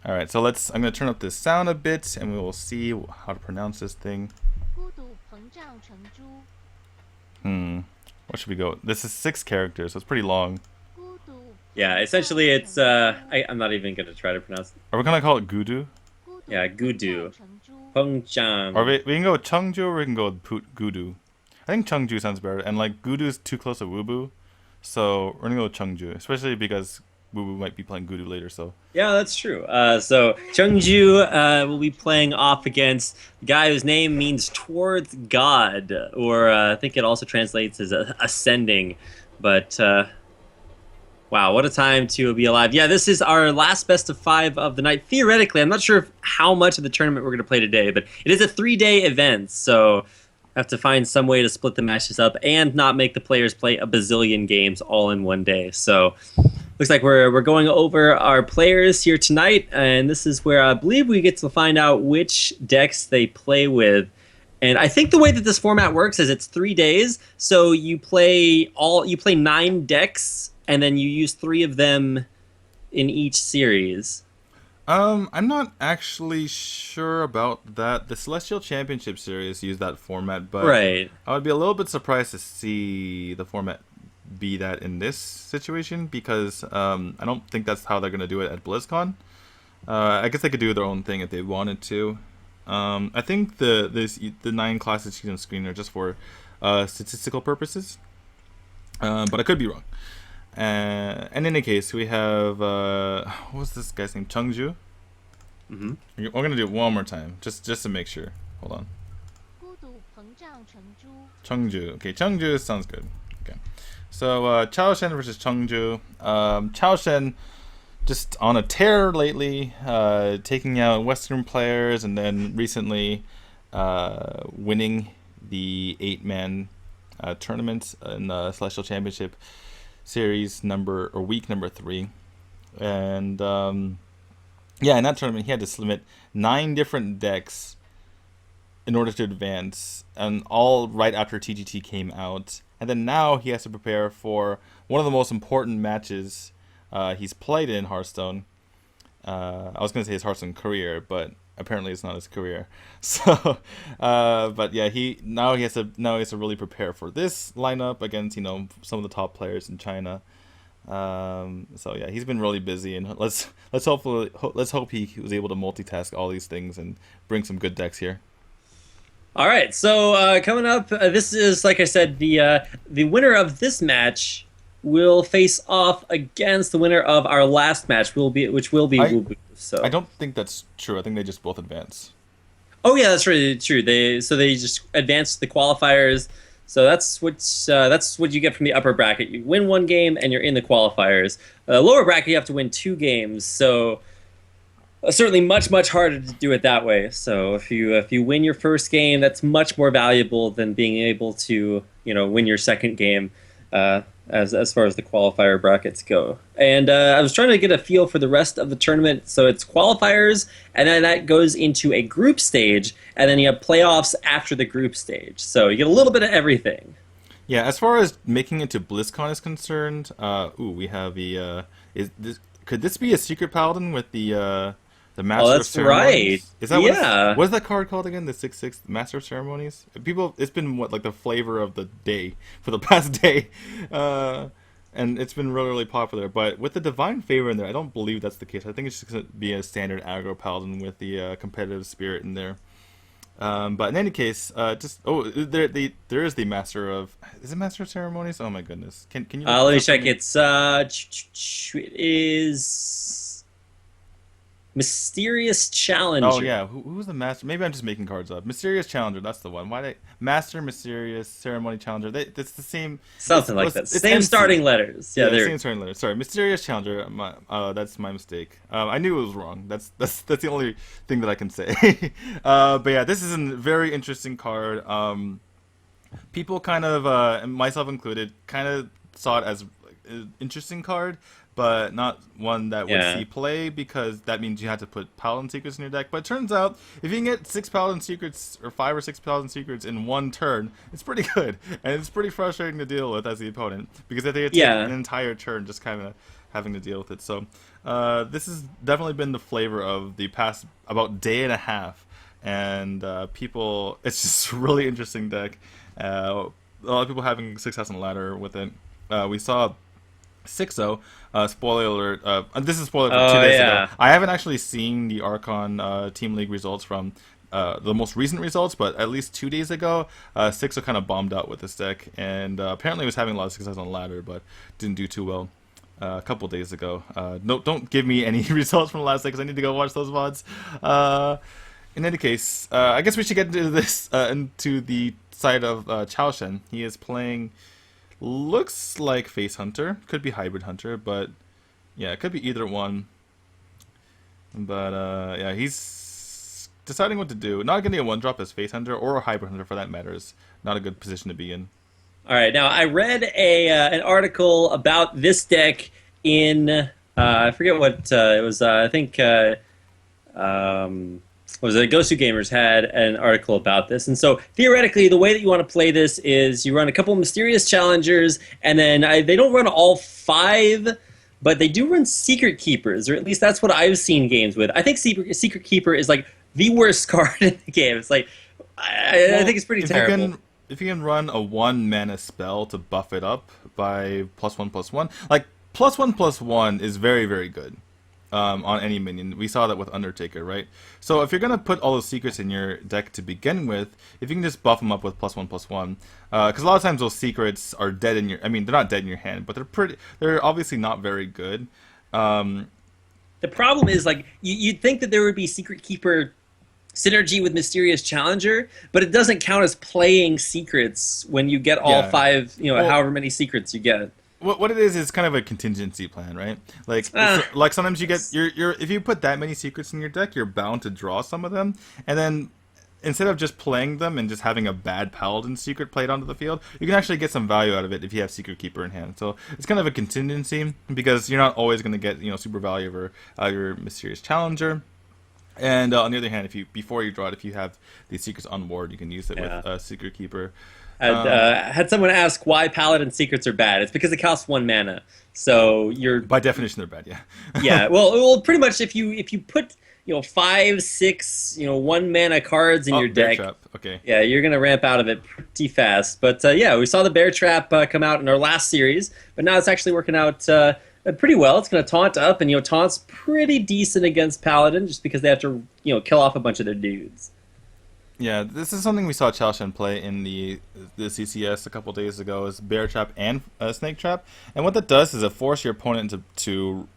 right, so I'm going to turn up this sound a bit and we will see how to pronounce this thing. 孤独膨胀成猪 What should we go? This is 6 characters, so it's pretty long. 孤独 Yeah, essentially it's, I'm not even going to try to pronounce it. Are we going to call it Gudu? Yeah, Gudu. 成猪 Pengzhang. Or we can go with Chengju or we can go with Gudu. I think Chengju sounds better. And like Gudu is too close to Wubu. So we're going to go with Chengju. Especially because Wubu might be playing Gudu later. So Yeah, that's true. So Chengju will be playing off against the guy whose name means towards God. Or I think it also translates as ascending. But wow, what a time to be alive. Yeah, this is our last best of 5 of the night. Theoretically, I'm not sure how much of the tournament we're going to play today, but it is a 3-day event, so I have to find some way to split the matches up and not make the players play a bazillion games all in one day. So looks like we're going over our players here tonight, and this is where I believe we get to find out which decks they play with. And I think the way that this format works is it's 3 days, so you play 9 decks, and then you use 3 of them in each series. I'm not actually sure about that. The Celestial Championship series used that format, but Right. I would be a little bit surprised to see the format be that in this situation because I don't think that's how they're going to do it at BlizzCon. I guess they could do their own thing if they wanted to. I think the 9 classes you can screen are just for statistical purposes, but I could be wrong. And in any case, we have what's this guy's name? Chengju. Mm-hmm. We're gonna do it one more time, just to make sure. Hold on. 孤独膨胀成猪 Chengju. Okay, Chengju sounds good. Okay, so Chao Shen versus Chengju. Chao Shen just on a tear lately, taking out Western players, and then recently winning the 8-man tournament in the Celestial Championship series week number 3, and in that tournament he had to submit 9 different decks in order to advance, and all right after TGT came out. And then now he has to prepare for one of the most important matches he's played in Hearthstone. I was going to say his Hearthstone career, but apparently it's not his career. So, but yeah, he has to really prepare for this lineup against some of the top players in China. So yeah, he's been really busy, and let's hope he was able to multitask all these things and bring some good decks here. All right, so coming up, this is, like I said, the winner of this match will face off against the winner of our last match, which will be Wu Bu. So I don't think that's true. I think they just both advance. Oh yeah, that's really true. They just advance to the qualifiers. So that's what you get from the upper bracket. You win 1 game and you're in the qualifiers. Lower bracket, you have to win 2 games. So certainly much harder to do it that way. So if you win your first game, that's much more valuable than being able to win your second game. As far as the qualifier brackets go. And I was trying to get a feel for the rest of the tournament. So it's qualifiers, and then that goes into a group stage, and then you have playoffs after the group stage. So you get a little bit of everything. Yeah, as far as making it to BlizzCon is concerned, we have could this be a secret paladin with the Master of Ceremonies? Right. Is that yeah. What is that card called again? The 6/6 Master of Ceremonies? It's been like the flavor of the day for the past day. And it's been really popular. But with the Divine Favor in there, I don't believe that's the case. I think it's just going to be a standard aggro paladin with the competitive spirit in there. But in any case, there is the Master of... Is it Master of Ceremonies? Oh my goodness. Can you... let me check. It is... Mysterious Challenger. Oh yeah, who's the master? Maybe I'm just making cards up. Mysterious Challenger, that's the one. Master, Mysterious, Ceremony Challenger? It's the same. Something like that. Same starting letters. Yeah, same starting letters. Sorry, Mysterious Challenger. That's my mistake. I knew it was wrong. That's the only thing that I can say. But yeah, this is a very interesting card. People kind of, and myself included, kind of saw it as an interesting card, but not one that would see play, because that means you had to put Paladin Secrets in your deck. But it turns out, if you can get 6 Paladin Secrets, or 5 or 6 Paladin Secrets in one turn, it's pretty good. And it's pretty frustrating to deal with as the opponent, because if they take an entire turn just kind of having to deal with it. So this has definitely been the flavor of the past about day and a half. And it's just a really interesting deck. A lot of people having success on the ladder with it. We saw 6-0. Spoiler alert. This is spoiler for 2 days ago. I haven't actually seen the Archon Team League results from the most recent results, but at least 2 days ago, 6-0 kind of bombed out with this deck, and apparently was having a lot of success on the ladder, but didn't do too well a couple days ago. No, don't give me any results from the last day, because I need to go watch those VODs. In any case, I guess we should get into this, into the side of Chao Shen. He is playing... Looks like Face Hunter. Could be Hybrid Hunter, but yeah, it could be either one. But yeah, he's deciding what to do. Not getting a 1-drop as Face Hunter, or a Hybrid Hunter for that matter, is not a good position to be in. All right, now I read an article about this deck in I forget what it was. I think was it Ghost Two Gamers had an article about this. And so theoretically, the way that you want to play this is you run a couple of Mysterious Challengers, and then they don't run all 5, but they do run Secret Keepers, or at least that's what I've seen games with. I think Secret Keeper is like the worst card in the game. It's like I think it's pretty terrible. If you can run a 1-mana spell to buff it up by +1/+1, like +1/+1 is very, very good. on any minion. We saw that with Undertaker, right? So if you're gonna put all those secrets in your deck to begin with, if you can just buff them up with +1/+1, because a lot of times those secrets are dead in your. I mean, they're not dead in your hand, but they're obviously not very good. The problem is, like, you'd think that there would be Secret Keeper synergy with Mysterious Challenger, but it doesn't count as playing secrets when you get all 5, however many secrets you get. What it is kind of a contingency plan, right? Like, like sometimes you get if you put that many secrets in your deck, you're bound to draw some of them, and then instead of just playing them and just having a bad Paladin secret played onto the field, you can actually get some value out of it if you have Secret Keeper in hand. So it's kind of a contingency because you're not always going to get super value over your Mysterious Challenger. And on the other hand, before you draw it, if you have these secrets on board, you can use it with Secret Keeper. Had someone ask why Paladin secrets are bad. It's because it costs 1 mana. So you're by definition they're bad. Yeah. Yeah. Well, pretty much if you put 5, 6 1 mana cards in your deck. Bear Trap. Okay. Yeah, you're gonna ramp out of it pretty fast. But we saw the Bear Trap come out in our last series, but now it's actually working out pretty well. It's gonna taunt up, and taunt's pretty decent against Paladin just because they have to kill off a bunch of their dudes. Yeah, this is something we saw Chao Shen play in the CCS a couple days ago. Is Bear Trap and Snake Trap, and what that does is it forces your opponent to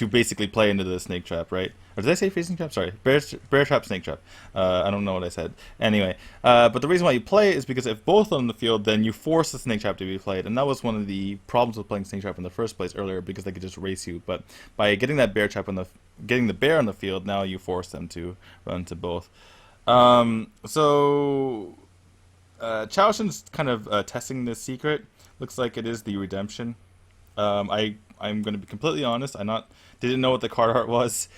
basically play into the Snake Trap, right? Or did I say Facing Trap? Sorry, Bear Trap, Snake Trap. I don't know what I said. Anyway, but the reason why you play it is because if both are on the field, then you force the Snake Trap to be played, and that was one of the problems with playing Snake Trap in the first place earlier because they could just race you. But by getting that Bear Trap getting the bear on the field, now you force them to run to both. So Chao Shen's kind of testing this secret. Looks like it is the Redemption. I'm going to be completely honest. Didn't know what the card art was.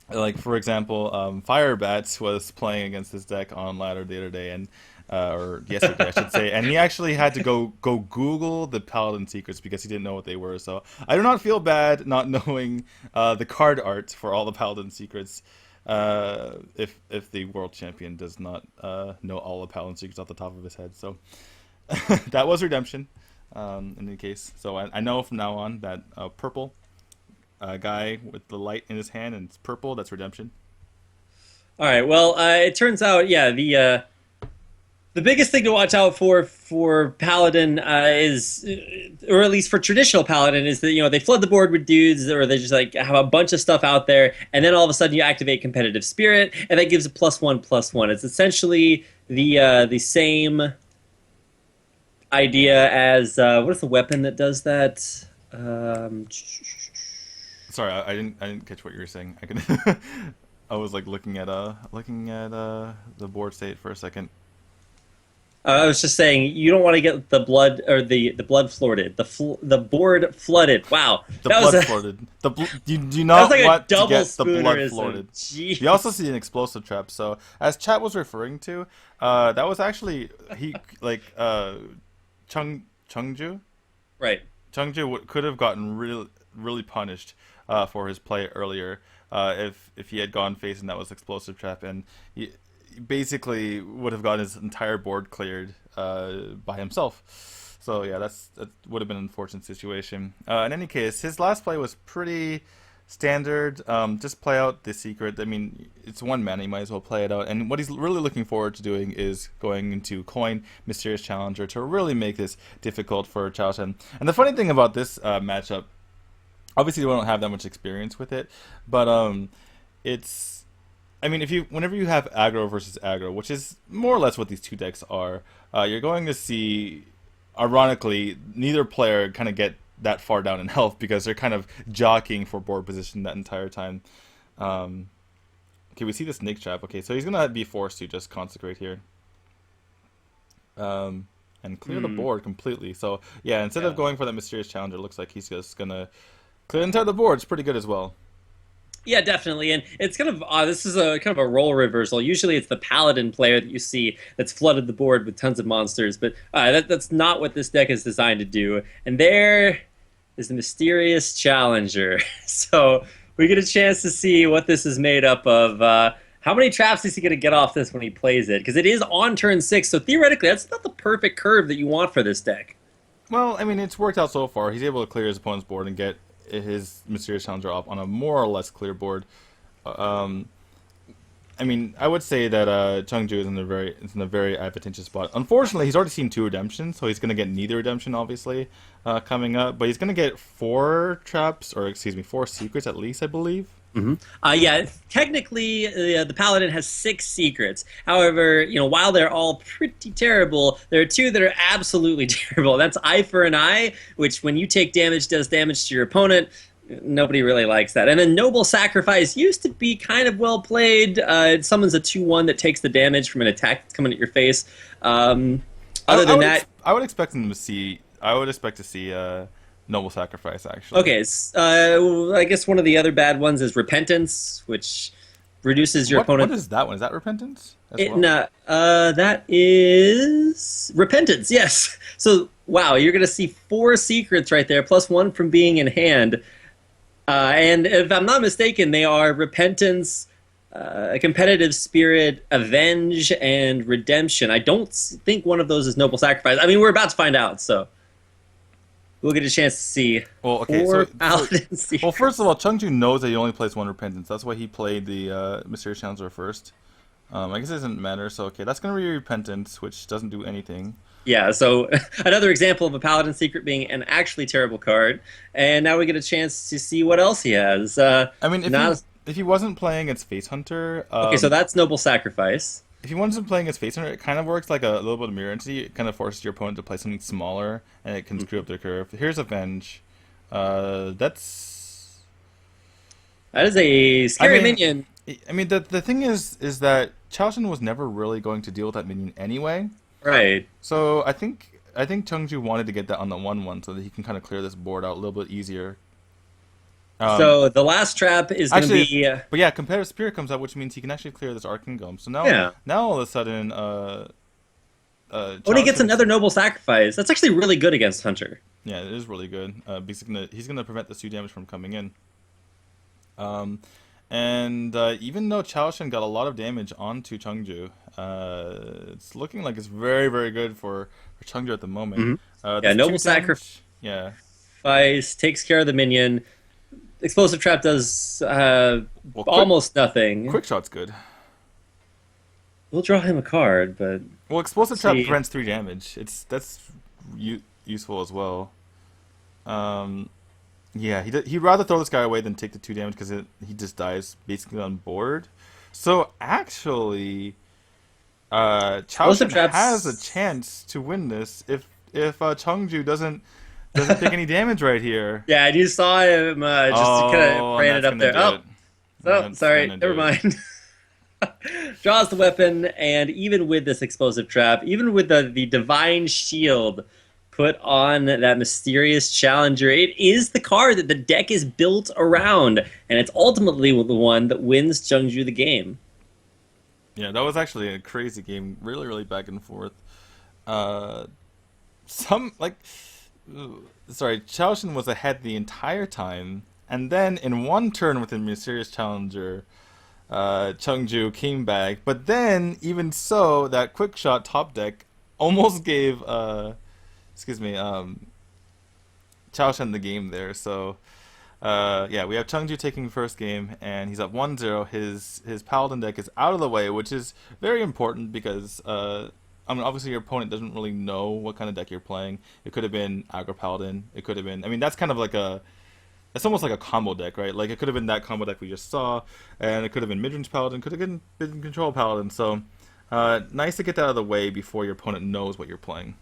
Like for example, Firebats was playing against this deck on ladder the other day, and or yesterday I should say, and he actually had to go Google the Paladin secrets because he didn't know what they were. So I do not feel bad not knowing the card art for all the Paladin secrets. If the world champion does not know all the Paladin secrets off the top of his head. So that was Redemption in any case. So I know from now on that purple guy with the light in his hand and it's purple, that's Redemption. All right, well, it turns out, the biggest thing to watch out for Paladin is, or at least for traditional Paladin, is that they flood the board with dudes, or they just have a bunch of stuff out there, and then all of a sudden you activate Competitive Spirit, and that gives a +1/+1. It's essentially the same idea as what is the weapon that does that? Sorry, I didn't catch what you were saying. I was looking at the board state for a second. I was just saying you don't want to get the blood or the blood flooded, the board flooded. Wow, flooded. You do not want to get the blood flooded. Jeez. You also see an explosive trap. So as chat was referring to, that was actually Chungju. Right. Chungju could have gotten really punished for his play earlier if he had gone face and that was explosive trap, and he basically would have gotten his entire board cleared by himself. So yeah, that would have been an unfortunate situation. In any case, his last play was pretty standard. Just play out the secret. I mean, it's 1 mana, you might as well play it out. And what he's really looking forward to doing is going into coin Mysterious Challenger to really make this difficult for Chao Shen. And the funny thing about this matchup, obviously we don't have that much experience with it, but I mean, whenever you have aggro versus aggro, which is more or less what these two decks are, you're going to see, ironically, neither player kind of get that far down in health because they're kind of jockeying for board position that entire time. Okay, we see the Snake Trap. Okay, so he's going to be forced to just consecrate here. And clear the board completely. So, yeah, instead of going for that Mysterious Challenger, it looks like he's just going to clear the entire board. It's pretty good as well. Yeah, definitely, and it's kind of this is a kind of a role reversal. Usually, it's the Paladin player that you see that's flooded the board with tons of monsters, but that's not what this deck is designed to do. And there is the Mysterious Challenger. So we get a chance to see what this is made up of. How many traps is he going to get off this when he plays it? Because it is on turn 6, so theoretically, that's not the perfect curve that you want for this deck. Well, I mean, it's worked out so far. He's able to clear his opponent's board and get his Mysterious Challenger off on a more or less clear board. I mean, I would say that Chengju is in a very advantageous spot. Unfortunately, he's already seen 2 redemptions, so he's going to get neither redemption, obviously, coming up. But he's going to get 4 traps, or excuse me, 4 secrets at least, I believe. Yeah, technically, the Paladin has 6 secrets. However, you know, while they're all pretty terrible, there are 2 that are absolutely terrible. That's Eye for an Eye, which when you take damage, does damage to your opponent. Nobody really likes that. And then Noble Sacrifice used to be kind of well played. It summons a 2/1 that takes the damage from an attack that's coming at your face. Other than that, I would expect them to see. I would expect to see Noble Sacrifice actually. okay. I guess one of the other bad ones is Repentance, which reduces your opponent. What is that one? Is that Repentance? That is Repentance. Yes. So wow, you're gonna see 4 secrets right there, plus 1 from being in hand. And if I'm not mistaken, they are Repentance, Competitive Spirit, Avenge, and Redemption. I don't think one of those is Noble Sacrifice. I mean, we're about to find out, so we'll get a chance to see. Well, okay, 4 Paladin secrets. Well, first of all, Chengju knows that he only plays 1 Repentance. That's why he played the Mysterious Challenger first. I guess it doesn't matter, so okay, that's going to be Repentance, which doesn't do anything. Yeah, so another example of a Paladin Secret being an actually terrible card. And now we get a chance to see what else he has. I mean, if he wasn't playing against Face Hunter... okay, so that's Noble Sacrifice. If he wasn't playing against Face Hunter, it kind of works like a little bit of Mirror Entity. It kind of forces your opponent to play something smaller, and it can screw up their curve. Here's Avenge. That is a scary minion. I mean, the thing is that Chaoshin was never really going to deal with that minion anyway. Right. So I think Chengju wanted to get that on the 1/1 so that he can kind of clear this board out a little bit easier. So the last trap is going to be... But yeah, Competitive Spirit comes out, which means he can actually clear this Arcane Golem. So now all of a sudden... he gets another Noble Sacrifice. That's actually really good against Hunter. Yeah, it is really good. Because he's gonna prevent the 2 damage from coming in. And even though Chaoshin got a lot of damage onto Chengju, it's looking like it's very, very good for Chengju at the moment. Noble Sacrifice takes care of the minion. Explosive Trap does almost nothing. Quick Shot's good. We'll draw him a card, but... Well, Explosive Trap prevents 3 damage. That's useful as well. Yeah, he'd rather throw this guy away than take the 2 damage because he just dies basically on board. So actually, Chaoshin has a chance to win this if Chengju doesn't take any damage right here. Yeah, and you saw him just kind of ran it up there. Oh, sorry, never mind. Draws the weapon, and even with this Explosive Trap, even with the Divine Shield put on that Mysterious Challenger, it is the card that the deck is built around, and it's ultimately the one that wins Chengju the game. Yeah, that was actually a crazy game. Really, really back and forth. Chaoshin was ahead the entire time, and then in one turn with the Mysterious Challenger, Chengju came back. But then, even so, that Quick Shot top deck almost gave Chaoshin the game there. So yeah, we have Chengju taking first game, and he's up 1-0. His Paladin deck is out of the way, which is very important because I mean, obviously your opponent doesn't really know what kind of deck you're playing. It could have been Aggro Paladin. It could have been... I mean, that's kind of like it's almost like a combo deck, right? Like, it could have been that combo deck we just saw, and it could have been Midrange Paladin, could have been Control Paladin. So, nice to get that out of the way before your opponent knows what you're playing.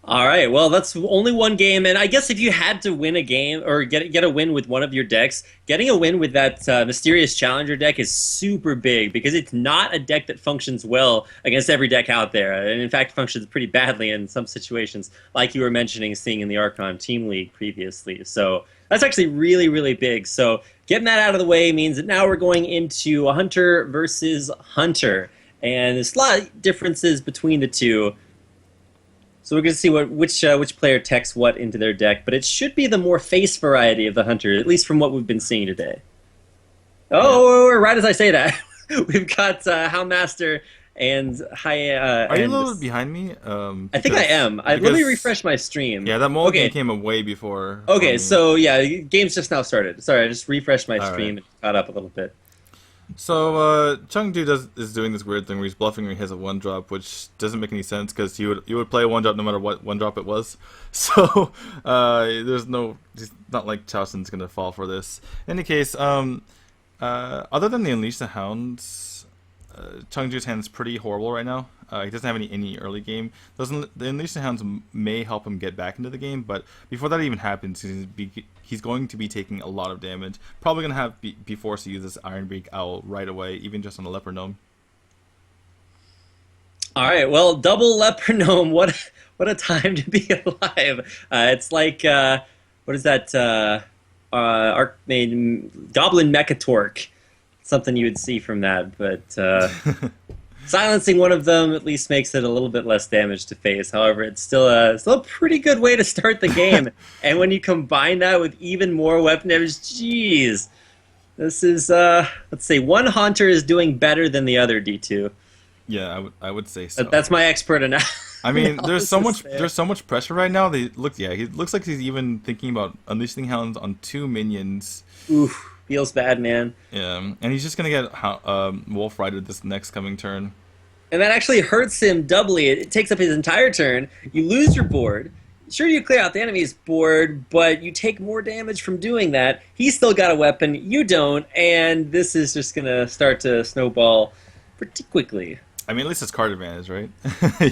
All right, well, that's only one game, and I guess if you had to win a game or get a win with one of your decks, getting a win with that Mysterious Challenger deck is super big because it's not a deck that functions well against every deck out there, and in fact functions pretty badly in some situations, like you were mentioning, seeing in the Archon Team League previously. So that's actually really, really big. So getting that out of the way means that now we're going into a Hunter versus Hunter, and there's a lot of differences between the two. So we're going to see which player techs what into their deck, but it should be the more face variety of the Hunter, at least from what we've been seeing today. Oh, right as I say that, we've got Houndmaster and high. Are you a little bit behind me? I think I am. Let me refresh my stream. Yeah, that mulligan came way before. Okay, so yeah, game's just now started. Sorry, I just refreshed my stream and caught up a little bit. So Chengdu is doing this weird thing where he's bluffing when he has a 1-drop, which doesn't make any sense because you would play a 1-drop no matter what 1-drop it was. So there's no, it's not like Chaoshen's gonna fall for this. In any case, other than the Unleash the Hounds, Chengdu's hand's pretty horrible right now. He doesn't have any early game. The Unleash the Hounds may help him get back into the game, but before that even happens, he's going to be taking a lot of damage. Probably going to be forced to use this Ironbeak Owl right away, even just on the Leper Gnome. All right, well, double Leper Gnome. What a time to be alive. It's like, what is that? Goblin Mechatorque. Something you would see from that, but silencing one of them at least makes it a little bit less damage to face. However, it's still a pretty good way to start the game. And when you combine that with even more weapon damage, geez, this is let's say one Haunter is doing better than the other D2. Yeah, I would say so. That's my expert analysis. I mean, there's so much pressure right now. He looks like he's even thinking about unleashing hounds on 2 minions. Oof. Feels bad, man. Yeah, and he's just going to get Wolf Rider this next coming turn. And that actually hurts him doubly. It takes up his entire turn. You lose your board. Sure, you clear out the enemy's board, but you take more damage from doing that. He's still got a weapon. You don't, and this is just going to start to snowball pretty quickly. I mean, at least it's card advantage, right?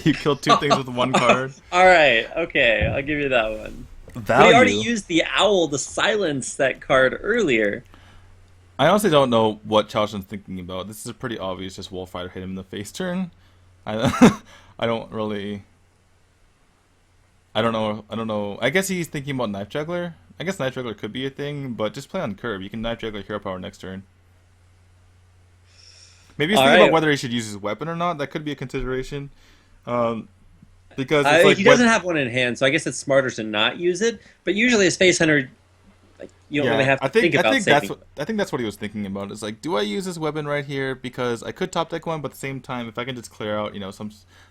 You killed 2 things with 1 card. All right, okay, I'll give you that one. Value. We already used the Owl to silence that card earlier. I honestly don't know what Chaoshen's thinking about. This is pretty obvious. Just Wolf Rider hit him in the face turn. I don't know. I guess he's thinking about Knife Juggler. I guess Knife Juggler could be a thing, but just play on curve. You can Knife Juggler Hero Power next turn. Maybe he's thinking about whether he should use his weapon or not. That could be a consideration. Because it's like he doesn't have one in hand, so I guess it's smarter to not use it. But usually a Space Hunter, you don't really have to think about saving. I think that's what he was thinking about. It's like, do I use this weapon right here because I could top deck one, but at the same time, if I can just clear out,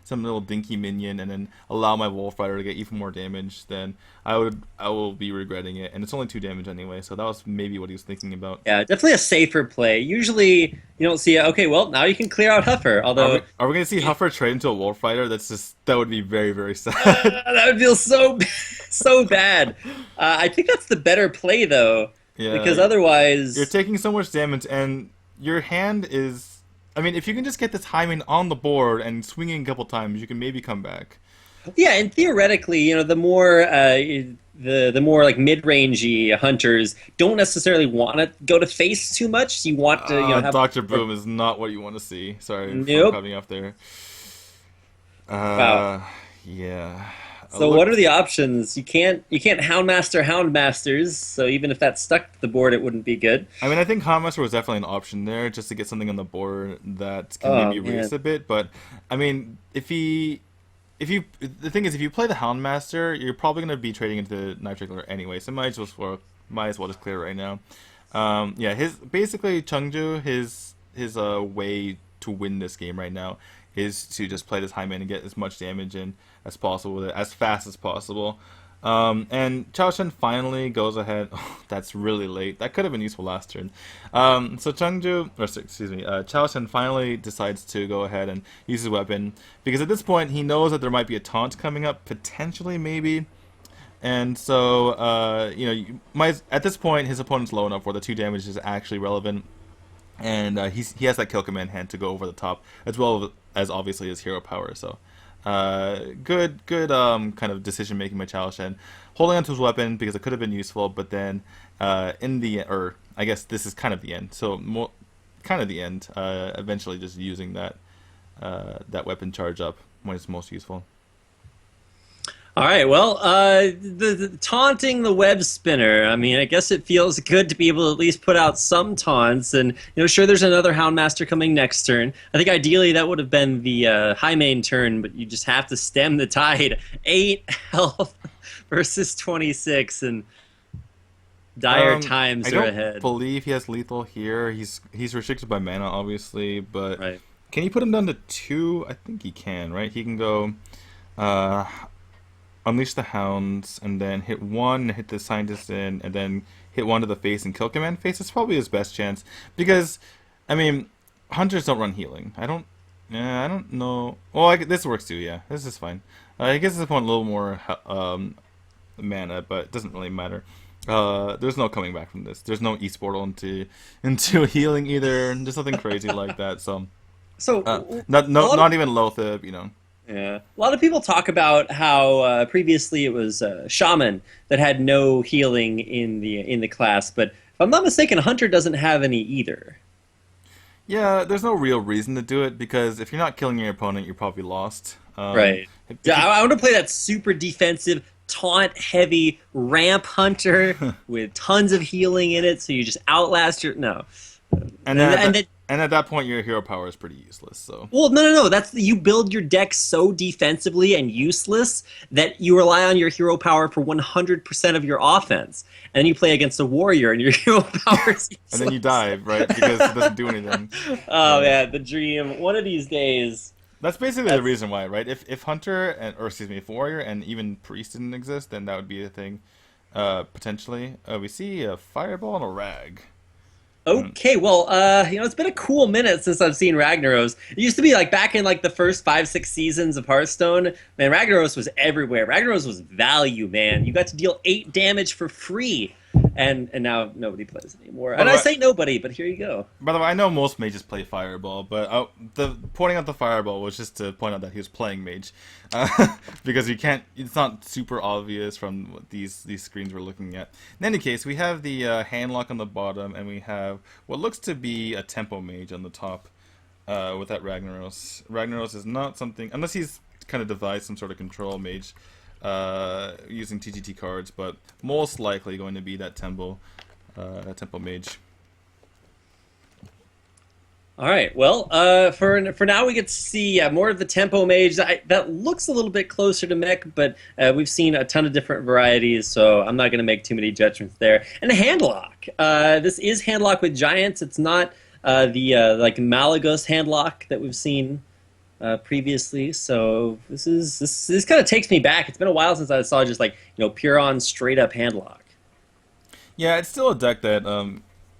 some little dinky minion and then allow my Wolf Rider to get even more damage, then I will be regretting it. And it's only 2 damage anyway, so that was maybe what he was thinking about. Yeah, definitely a safer play. Usually, you don't see. Okay, well now you can clear out Huffer. Although, are we gonna see Huffer trade into a Wolf Rider? That would be very, very sad. That would feel so bad. I think that's the better play though. Yeah, because otherwise you're taking so much damage, and your hand is. I mean, if you can just get this Hymen on the board and swinging a couple times, you can maybe come back. Yeah, and theoretically, the more the more like mid-rangey hunters don't necessarily want to go to face too much. You want to have Dr. Boom is not what you want to see. Sorry for cutting off there. Wow. Yeah. So what are the options? You can't Houndmasters, so even if that stuck to the board, it wouldn't be good. I mean, I think Houndmaster was definitely an option there, just to get something on the board that can maybe race a bit. But I mean, the thing is, if you play the Houndmaster, you're probably going to be trading into Knife Juggler anyway, so might as well just clear right now. Yeah, basically Chengdu, his way to win this game right now is to just play this Hymen and get as much damage in as possible with it, as fast as possible. And Chaoshen finally goes ahead. Oh, that's really late. That could have been useful last turn. So Chaoshen finally decides to go ahead and use his weapon, because at this point he knows that there might be a taunt coming up, potentially, maybe. And so, at this point his opponent's low enough where the 2 damage is actually relevant. And he has that kill command hand to go over the top, as well as obviously his hero power. So good kind of decision making by Chaoshen, holding onto his weapon because it could have been useful, but then in the end, or I guess this is kind of the end. So eventually just using that weapon charge up when it's most useful. All right, well, the taunting the web spinner. I mean, I guess it feels good to be able to at least put out some taunts, and sure, there's another Houndmaster coming next turn. I think ideally that would have been the high main turn, but you just have to stem the tide. 8 health versus 26, and dire times are ahead. I don't believe he has lethal here. He's restricted by mana, obviously, but right. Can you put him down to 2? I think he can, right? He can go uh, Unleash the Hounds, and then hit 1, hit the Scientist in, and then hit 1 to the face and kill Command face. It's probably his best chance. Because, I mean, Hunters don't run healing. I don't know. Well, this works too, yeah. This is fine. I guess this one a little more mana, but it doesn't really matter. There's no coming back from this. There's no East Portal into healing either. There's nothing crazy like that. So not even Lothib, you know. Yeah, a lot of people talk about how previously it was Shaman that had no healing in the class, but if I'm not mistaken, Hunter doesn't have any either. Yeah, there's no real reason to do it because if you're not killing your opponent, you're probably lost. Right. Yeah, I want to play that super defensive, taunt-heavy ramp hunter with tons of healing in it, so you just outlast your And at that point, your hero power is pretty useless. So. Well, no. That's you build your deck so defensively and useless that you rely on your hero power for 100% of your offense, and then you play against a warrior, and your hero power is useless. And then you die, right? Because it doesn't do anything. Oh man, the dream. One of these days. That's basically the reason why, right? If Hunter if Warrior and even Priest didn't exist, then that would be a thing. Potentially, we see a Fireball and a Rag. Okay, well, it's been a cool minute since I've seen Ragnaros. It used to be like back in like the first 5-6 seasons of Hearthstone. Man, Ragnaros was everywhere. Ragnaros was value, man. You got to deal 8 damage for free, and now nobody plays anymore. And I say nobody, but here you go. By the way, I know most mages play Fireball, but the pointing out the Fireball was just to point out that he was playing Mage, because you can't. It's not super obvious from what these screens we're looking at. In any case, we have the Handlock on the bottom, and we have what looks to be a Tempo Mage on the top, with that Ragnaros. Ragnaros is not something unless he's kind of devised some sort of control mage. Using TGT cards, but most likely going to be that Tempo Mage. All right. Well, for now we get to see more of the Tempo Mage. That looks a little bit closer to Mech, but we've seen a ton of different varieties, so I'm not going to make too many judgments there. And a Handlock. This is Handlock with Giants. It's not the like Malagos Handlock that we've seen previously, so this kind of takes me back. It's been a while since I saw just like pure on straight up Handlock. Yeah, it's still a deck that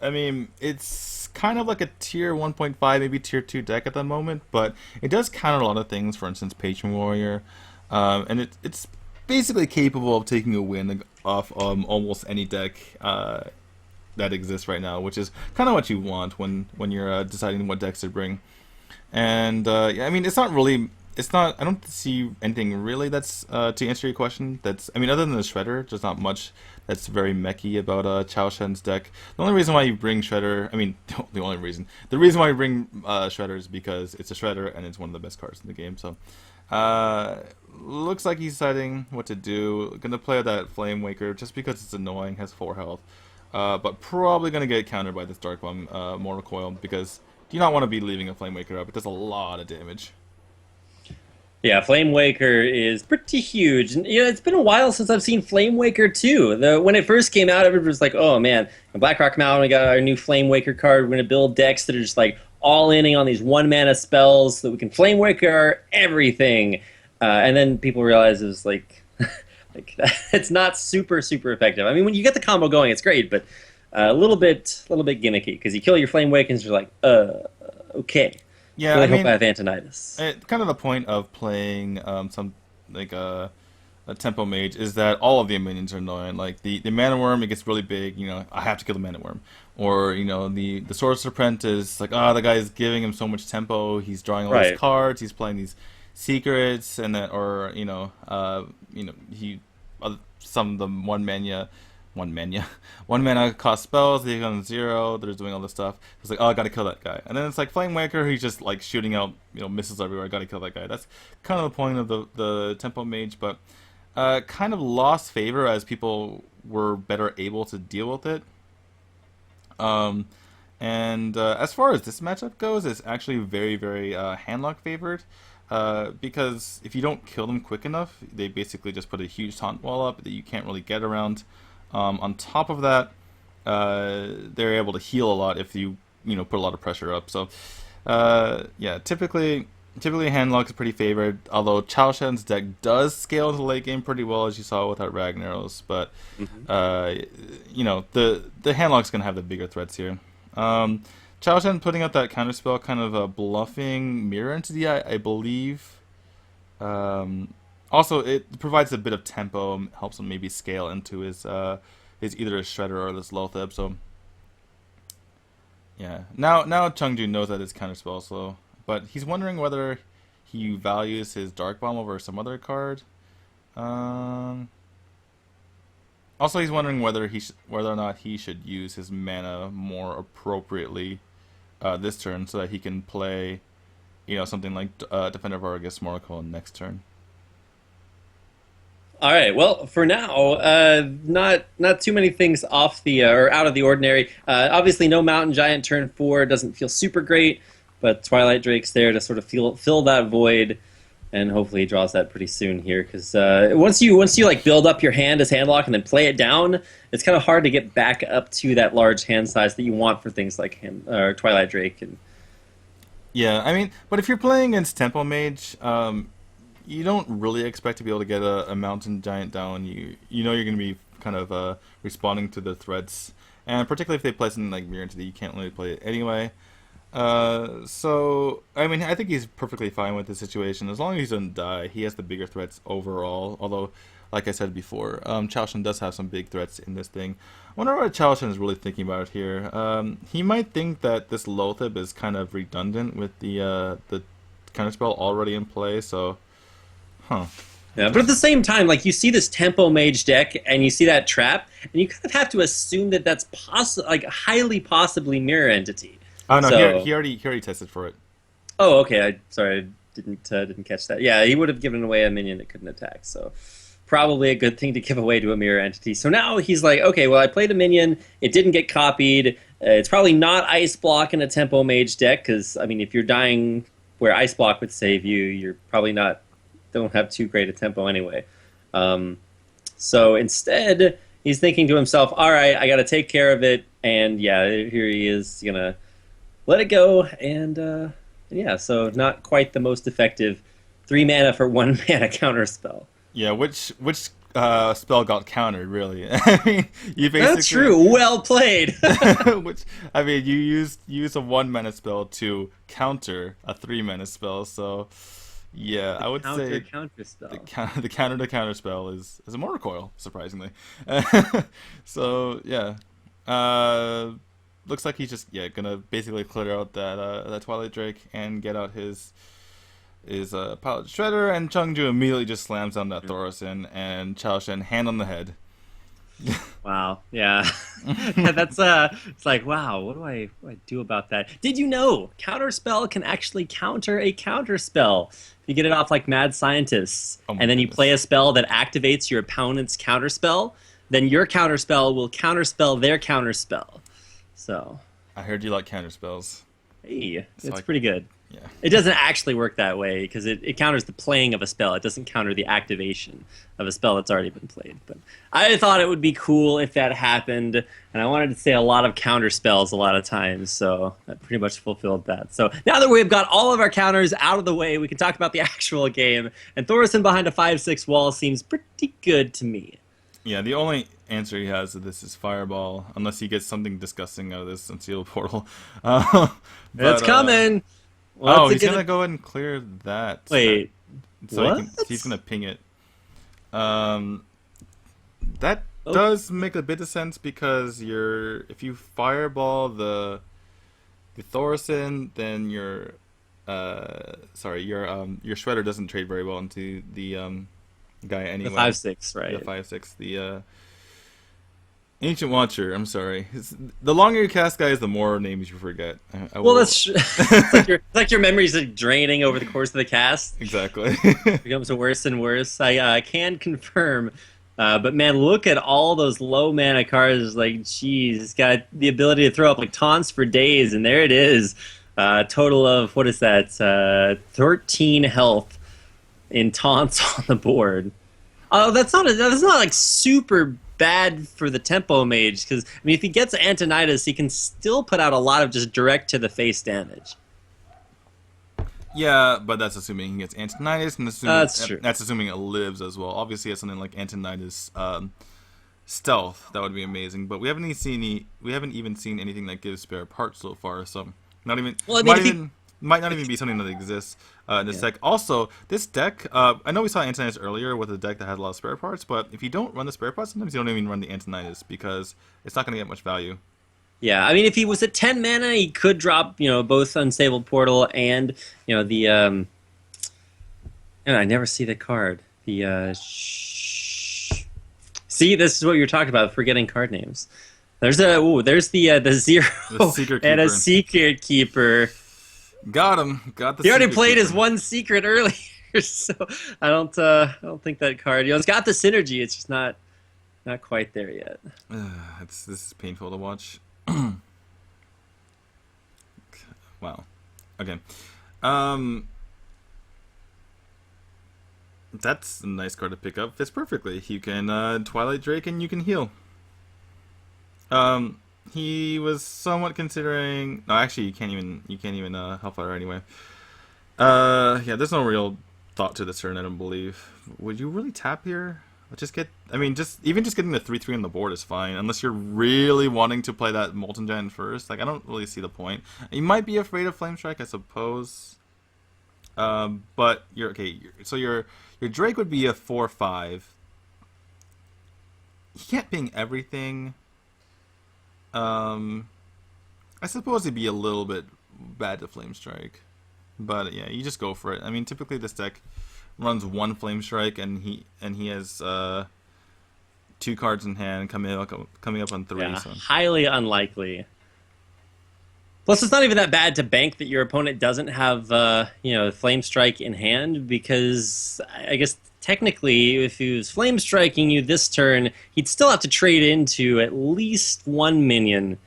I mean, it's kind of like a tier 1.5, maybe tier 2 deck at the moment, but it does counter a lot of things. For instance, Patron Warrior, and it's basically capable of taking a win off almost any deck that exists right now, which is kind of what you want when you're deciding what decks to bring. And yeah, I mean, I don't see anything really that's to answer your question. I mean, other than the Shredder, there's not much that's very mechy about Chao Shen's deck. The only reason why you bring Shredder, the reason why you bring Shredder is because it's a Shredder and it's one of the best cards in the game. So looks like he's deciding what to do. Gonna play that Flame Waker just because it's annoying, has 4 health, but probably gonna get countered by this Dark Bomb Mortal Coil because do you not want to be leaving a Flame Waker up? It does a lot of damage. Yeah, Flame Waker is pretty huge. And, it's been a while since I've seen Flame Waker 2. When it first came out, everyone was like, oh man, BlackRock Mountain, we got our new Flame Waker card. We're going to build decks that are just like all-inning on these 1-mana spells so that we can Flame Waker everything. And then people realized it was like, it's not super, super effective. I mean, when you get the combo going, it's great, but a little bit gimmicky because you kill your Flame Wakens, you're like, okay. Yeah, I hope I have Antonitis. Kind of the point of playing some like a Tempo Mage is that all of the minions are annoying. Like the Mana Worm, it gets really big. I have to kill the Mana Worm. Or the Sorcerer Apprentice, like the guy's giving him so much tempo. He's drawing all these cards. He's playing these secrets, and then some of the one mana cost spells, they go on 0, they're doing all this stuff. It's like, I gotta kill that guy. And then it's like Flame Waker, he's just like shooting out missiles everywhere, I gotta kill that guy. That's kind of the point of the Tempo Mage, but kind of lost favor as people were better able to deal with it. And as far as this matchup goes, it's actually very, very Handlock favored. Because if you don't kill them quick enough, they basically just put a huge taunt wall up that you can't really get around. On top of that, they're able to heal a lot if you put a lot of pressure up. So Yeah, typically Handlock is pretty favored, although Chao Shen's deck does scale into the late game pretty well, as you saw without Ragnaros, but you know, the Handlock's gonna have the bigger threats here. Chao Shen putting out that counterspell, kind of a bluffing Mirror Entity, I believe. Also, it provides a bit of tempo, helps him maybe scale into his either his Shredder or this Lotheb, so yeah. Now Chengju knows that it's counterspell, so but he's wondering whether he values his Dark Bomb over some other card. Also, he's wondering whether or not he should use his mana more appropriately this turn, so that he can play, you know, something like Defender of Argus Moracle next turn. All right. Well, for now, not too many things off the or out of the ordinary. Obviously, no Mountain Giant turn 4 doesn't feel super great, but Twilight Drake's there to sort of fill that void, and hopefully he draws that pretty soon here. Because once you like build up your hand as Handlock and then play it down, it's kind of hard to get back up to that large hand size that you want for things like Twilight Drake. And yeah, I mean, but if you're playing against Tempo Mage, you don't really expect to be able to get a Mountain Giant down. You know you're going to be kind of responding to the threats, and particularly if they play something like Mirror Entity, you can't really play it anyway. So I mean, I think he's perfectly fine with the situation as long as he doesn't die. He has the bigger threats overall. Although, like I said before, Chao Shen does have some big threats in this thing. I wonder what Chao Shen is really thinking about here. He might think that this Lotheb is kind of redundant with the counterspell already in play. So. Huh. Yeah, but at the same time, like, you see this Tempo Mage deck and you see that trap, and you kind of have to assume that that's highly possibly Mirror Entity. Oh no, So, he already tested for it. oh, okay. I didn't catch that. Yeah, he would have given away a minion that couldn't attack. So probably a good thing to give away to a Mirror Entity. So now he's like, okay, well, I played a minion. It didn't get copied. It's probably not Ice Block in a Tempo Mage deck because, I mean, if you're dying where Ice Block would save you, you're probably don't have too great a tempo anyway. So instead, he's thinking to himself, all right, I got to take care of it. And yeah, here he is going to let it go. And yeah, so not quite the most effective 3 mana for 1 mana counter spell. Yeah, which spell got countered, really? I mean, you basically... That's true. Well played. Which, I mean, you use a 1 mana spell to counter a 3 mana spell, so... Yeah, I would say counter spell. The counter to counter spell is a Mortar Coil, surprisingly. So yeah, looks like he's just gonna basically clear out that Twilight Drake and get out his Pilot Shredder, and Chengju immediately just slams down that Thorison, and Chao Shen hand on the head. Wow. Yeah. That's it's like, wow, what do I do about that? Did you know Counterspell can actually counter a counterspell? If you get it off like Mad Scientists, and then you play a spell that activates your opponent's counterspell, then your counterspell will counterspell their counterspell. So I heard you like counterspells. Hey, it's pretty good. Yeah. It doesn't actually work that way because it counters the playing of a spell. It doesn't counter the activation of a spell that's already been played. But I thought it would be cool if that happened, and I wanted to say a lot of counter spells a lot of times, so that pretty much fulfilled that. So now that we've got all of our counters out of the way, we can talk about the actual game, and Thorison behind a 5/6 wall seems pretty good to me. Yeah, the only answer he has to this is Fireball, unless he gets something disgusting out of this Unsealed Portal. It's coming! Well, he's gonna go ahead and clear that. Wait, so what? He's gonna ping it. That does make a bit of sense because if you Fireball the Thorison, then your Shredder doesn't trade very well into the guy anyway. The 5/6, right? The 5/6, the Ancient Watcher. I'm sorry. The longer you cast guys, the more names you forget. That's it's like your memories are draining over the course of the cast. Exactly. It becomes worse and worse. I can confirm. But man, look at all those low mana cards. Like, geez, it's got the ability to throw up like taunts for days, and there it is. Total of, what is that? 13 health in taunts on the board. Oh, that's not like super bad for the Tempo Mage, because I mean, if he gets Antonidas, he can still put out a lot of just direct to the face damage. Yeah, but that's assuming he gets Antonitis, and That's true. that's assuming it lives as well. Obviously, it's something like Antonitis stealth. That would be amazing. But we haven't even seen anything that gives spare parts so far. So not even. Well, I mean, might not even be something that exists in this deck. Also, this deck, I know we saw Antonitis earlier with a deck that had a lot of spare parts, but if you don't run the spare parts, sometimes you don't even run the Antonitis because it's not going to get much value. Yeah, I mean, if he was at 10 mana, he could drop, both Unstable Portal and, the, I never see the card. The, See, this is what you're talking about, forgetting card names. There's the zero The Secret and a Keeper. Secret Keeper. Got him. Got the. He already Secret played Keeper. his one secret earlier, so I don't think that card. It's got the synergy. It's just not quite there yet. This is painful to watch. Wow. Okay. That's a nice card to pick up. Fits perfectly. You can Twilight Drake and you can heal. He was somewhat considering. No, actually, you can't even Hellfire anyway. Yeah, there's no real thought to this turn. I don't believe. Would you really tap here? Just get. I mean, just getting the 3/3 on the board is fine, unless you're really wanting to play that Molten Giant first. Like, I don't really see the point. You might be afraid of Flame Strike, I suppose. But you're okay. So your Drake would be a 4/5. He can't ping everything. I suppose it'd be a little bit bad to Flame Strike, but yeah, you just go for it. I mean, typically this deck runs one Flame Strike, and he has 2 cards in hand coming up on 3. Yeah, So. highly unlikely. Plus, it's not even that bad to bank that your opponent doesn't have Flame Strike in hand, because I guess technically, if he was Flame Striking you this turn, he'd still have to trade into at least 1 minion.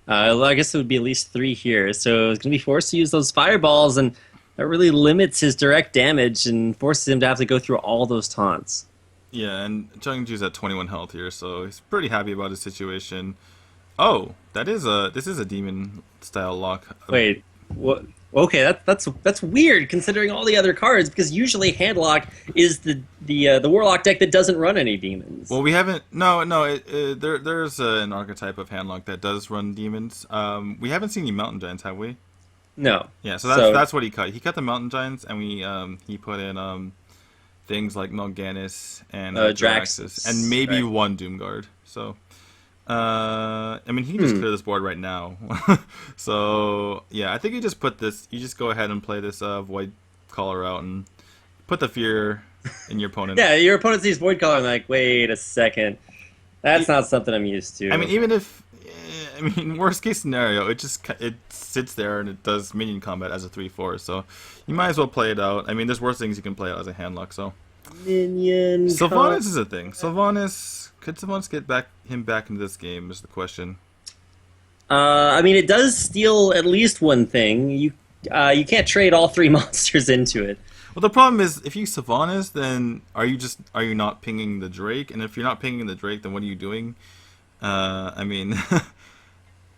I guess it would be at least 3 here, so he's going to be forced to use those fireballs, and that really limits his direct damage and forces him to have to go through all those taunts. Yeah, and Chungju's at 21 health here, so he's pretty happy about his situation. Oh, this is a demon style lock. Wait, what? Okay, that's weird considering all the other cards, because usually Handlock is the Warlock deck that doesn't run any demons. Well, we haven't. No. There's an archetype of Handlock that does run demons. We haven't seen any Mountain Giants, have we? No. Yeah, so that's what he cut. He cut the Mountain Giants, and he put in things like Melganis and Draxus, and maybe one Doomguard. So. I mean, he can just clear this board right now. So, yeah, I think you just put this. You just go ahead and play this Void Caller out and put the fear in your opponent. Yeah, your opponent sees Void Caller and like, wait a second, that's not something I'm used to. I mean, even if, worst case scenario, it sits there and it does minion combat as a 3/4. So, you might as well play it out. I mean, there's worse things you can play out as a handlock. So, minion. Sylvanas is a thing. Could Sylvanas get him back into this game is the question. I mean, it does steal at least one thing. You can't trade all 3 monsters into it. Well, the problem is, if you Sylvanas, then are you not pinging the Drake? And if you're not pinging the Drake, then what are you doing? I mean,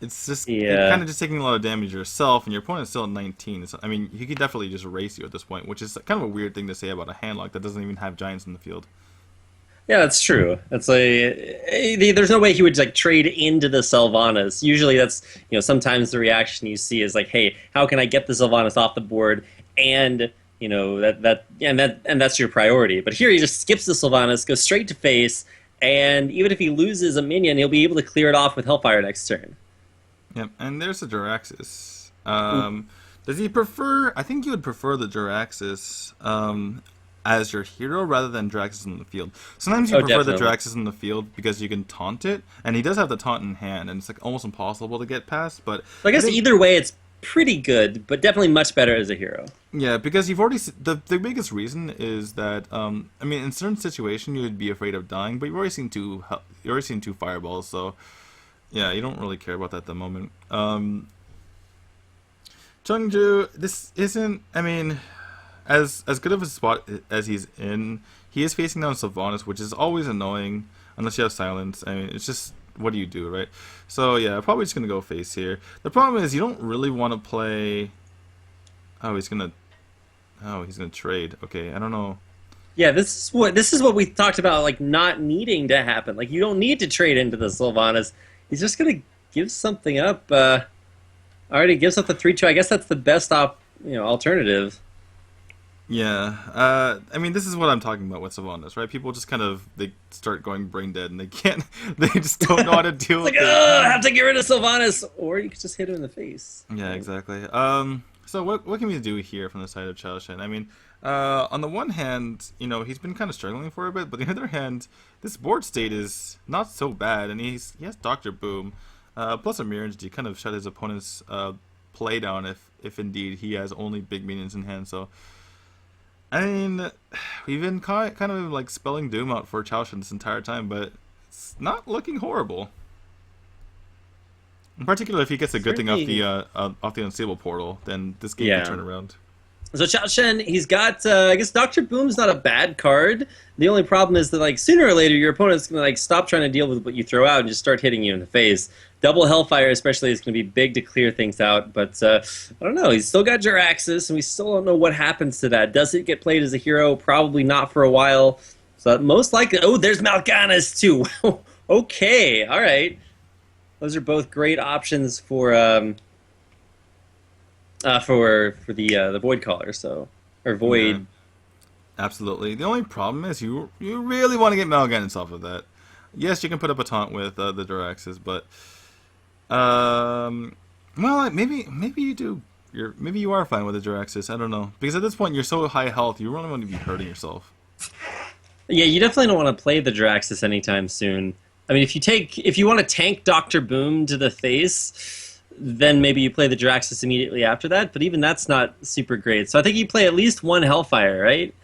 it's just you're kind of just taking a lot of damage yourself, and your opponent's still at 19. So, I mean, he could definitely just race you at this point, which is kind of a weird thing to say about a handlock that doesn't even have giants in the field. Yeah, that's true. It's like there's no way he would like trade into the Sylvanas. Usually, that's sometimes the reaction you see is like, "Hey, how can I get the Sylvanas off the board?" And that's your priority. But here he just skips the Sylvanas, goes straight to face, and even if he loses a minion, he'll be able to clear it off with Hellfire next turn. Yep, and there's the Jaraxxus. Does he prefer? I think you would prefer the Jaraxxus as your hero rather than Draxus in the field. Sometimes you prefer the Jaraxxus in the field because you can taunt it, and he does have the taunt in hand, and it's like almost impossible to get past. But I guess either way, it's pretty good, but definitely much better as a hero. Yeah, because you've already the biggest reason is that in certain situations you would be afraid of dying, but you've already seen two fireballs, so yeah, you don't really care about that at the moment. Chungju, this isn't. As good of a spot as he's in, he is facing down Sylvanas, which is always annoying unless you have silence. I mean, it's just, what do you do, right? So yeah, probably just gonna go face here. The problem is you don't really want to play. Oh, he's gonna Oh, he's gonna trade. Okay, I don't know. Yeah, this is what we talked about, like not needing to happen. Like you don't need to trade into the Sylvanas. He's just gonna give something up. Already gives up the 3/2. I guess that's the best alternative. Yeah, I mean, this is what I'm talking about with Sylvanas, right? People just kind of they start going brain dead, and they can't. They just don't know how to deal with Like, it. I have to get rid of Sylvanas, or you could just hit him in the face. Yeah, exactly. So what can we do here from the side of Chao Shen? I mean, on the one hand, he's been kind of struggling for a bit, but on the other hand, this board state is not so bad, and he has Dr. Boom, plus a Mirror to kind of shut his opponent's play down if indeed he has only big minions in hand. So, I mean, we've been kind of like spelling doom out for Chao Shen this entire time, but it's not looking horrible. In particular, if he gets a good thing off the unstable portal, then this game can turn around. So Chao Shen, he's got, I guess Dr. Boom's not a bad card. The only problem is that, like, sooner or later, your opponent's going to, like, stop trying to deal with what you throw out and just start hitting you in the face. Double Hellfire, especially, is going to be big to clear things out. But, I don't know. He's still got Jiraxxus, and we still don't know what happens to that. Does it get played as a hero? Probably not for a while. So most likely... Oh, there's Mal'Ganis, too. Okay, all right. Those are both great options for the Void Caller, or Void. Yeah, absolutely. The only problem is you really want to get Mal'Ganis off of that. Yes, you can put up a taunt with the Jiraxxus, but well, maybe you do. Maybe you are fine with the Jiraxxus. I don't know, because at this point you're so high health, you really want to be hurting yourself. Yeah, you definitely don't want to play the Jiraxxus anytime soon. I mean, if you want to tank Dr. Boom to the face, then maybe you play the Jiraxxus immediately after that, but even that's not super great. So I think you play at least one Hellfire, right?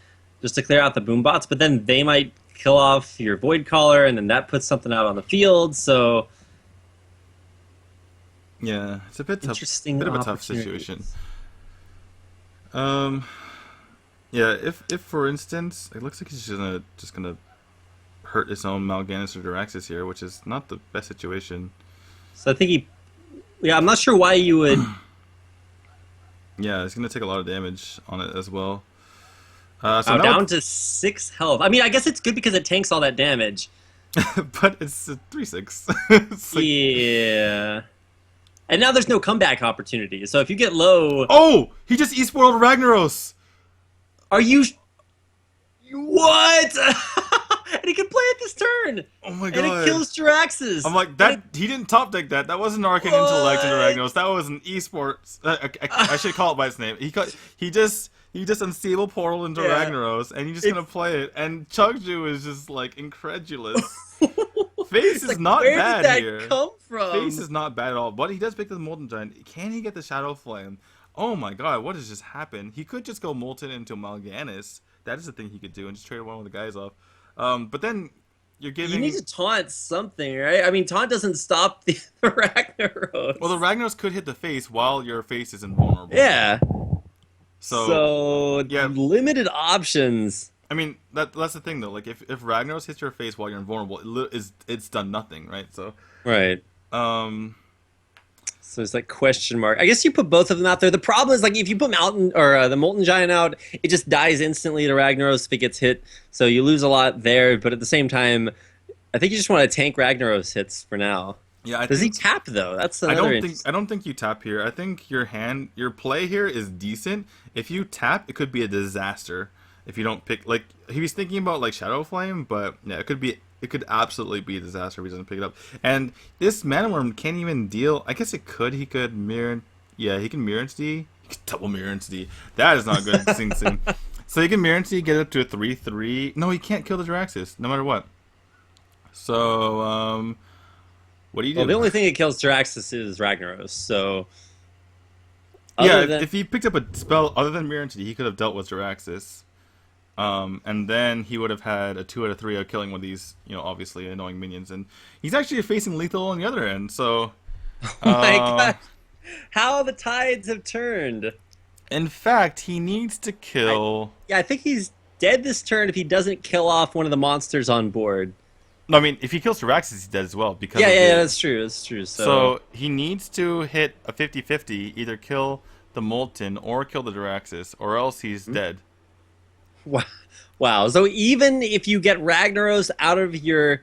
Just to clear out the boom bots, but then they might kill off your Void Caller, and then that puts something out on the field, so... Yeah, it's a bit tough. Bit of a tough situation. Yeah, if for instance, it looks like he's just gonna hurt his own Mal'Ganis or Jiraxxus here, which is not the best situation. So I think I'm not sure why you would... Yeah, it's going to take a lot of damage on it as well. So down to 6 health. I mean, I guess it's good because it tanks all that damage. But it's a 3/6. Like... Yeah. And now there's no comeback opportunity, so if you get low... Oh! He just e-sported Ragnaros! Are you... What? And he can play it this turn. Oh my god! And it kills Jiraxxus. I'm like that. He didn't top deck that. That wasn't Arcane Intellect into Ragnaros. That was an esports. I should call it by its name. He just unstable portal into Ragnaros, and he's just gonna play it. And Chugju is just like incredulous. Face is not bad here. Where did that come from? Face is not bad at all. But he does pick the Molten Giant. Can he get the Shadow Flame? Oh my god! What has just happened? He could just go Molten into Mal'Ganis. That is the thing he could do, and just trade one of the guys off. But then you're giving... You need to taunt something, right? I mean, taunt doesn't stop the Ragnaros. Well, the Ragnaros could hit the face while your face is invulnerable. Yeah. So yeah, limited options. I mean, that's the thing though. Like if Ragnaros hits your face while you're invulnerable, it's done nothing, right? So right. So it's like question mark. I guess you put both of them out there. The problem is, like, if you put the Molten Giant out, it just dies instantly to Ragnaros if it gets hit. So you lose a lot there. But at the same time, I think you just want to tank Ragnaros hits for now. Yeah. Does he tap though? That's another. I don't think you tap here. I think your play here is decent. If you tap, it could be a disaster. If you don't pick, like, he was thinking about like Shadow Flame, but yeah, it could absolutely be a disaster if he doesn't pick it up. And this Mana Worm can't even deal... I guess it could. He could mirror... Yeah, he can Mirror Entity. He could double Mirror Entity. That is not good. Sing soon. So he can Mirror Entity, get up to a 3/3. No, he can't kill the Jiraxxus, no matter what. So, what do you do? Well, the only thing that kills Jiraxxus is Ragnaros, so... Yeah, if he picked up a spell other than Mirror Entity, he could have dealt with Jiraxxus. And then he would have had a 2 out of 3 of killing one of these, obviously annoying minions. And he's actually facing lethal on the other end, so... Oh my god! How the tides have turned! In fact, he needs to kill... I think he's dead this turn if he doesn't kill off one of the monsters on board. No, I mean, if he kills Jiraxxus, he's dead as well. Because yeah, that's true, that's true. So he needs to hit a 50-50, either kill the Molten or kill the Duraxis, or else he's dead. Wow. So even if you get Ragnaros out of your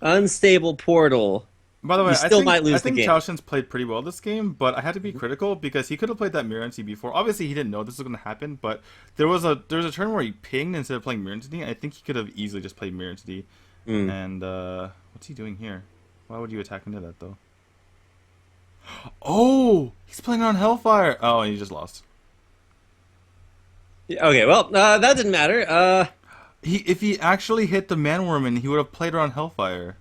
unstable portal, By the way, you still might lose I the think game. Chao Shen's played pretty well this game, but I had to be critical because he could have played that Mirror Entity before. Obviously, he didn't know this was going to happen, but there was a turn where he pinged instead of playing Mirror Entity. I think he could have easily just played Mirror Entity. And what's he doing here? Why would you attack into that though? Oh, he's playing on Hellfire. Oh, and he just lost. Okay, well, that didn't matter. If he actually hit the Manworman, he would have played around Hellfire.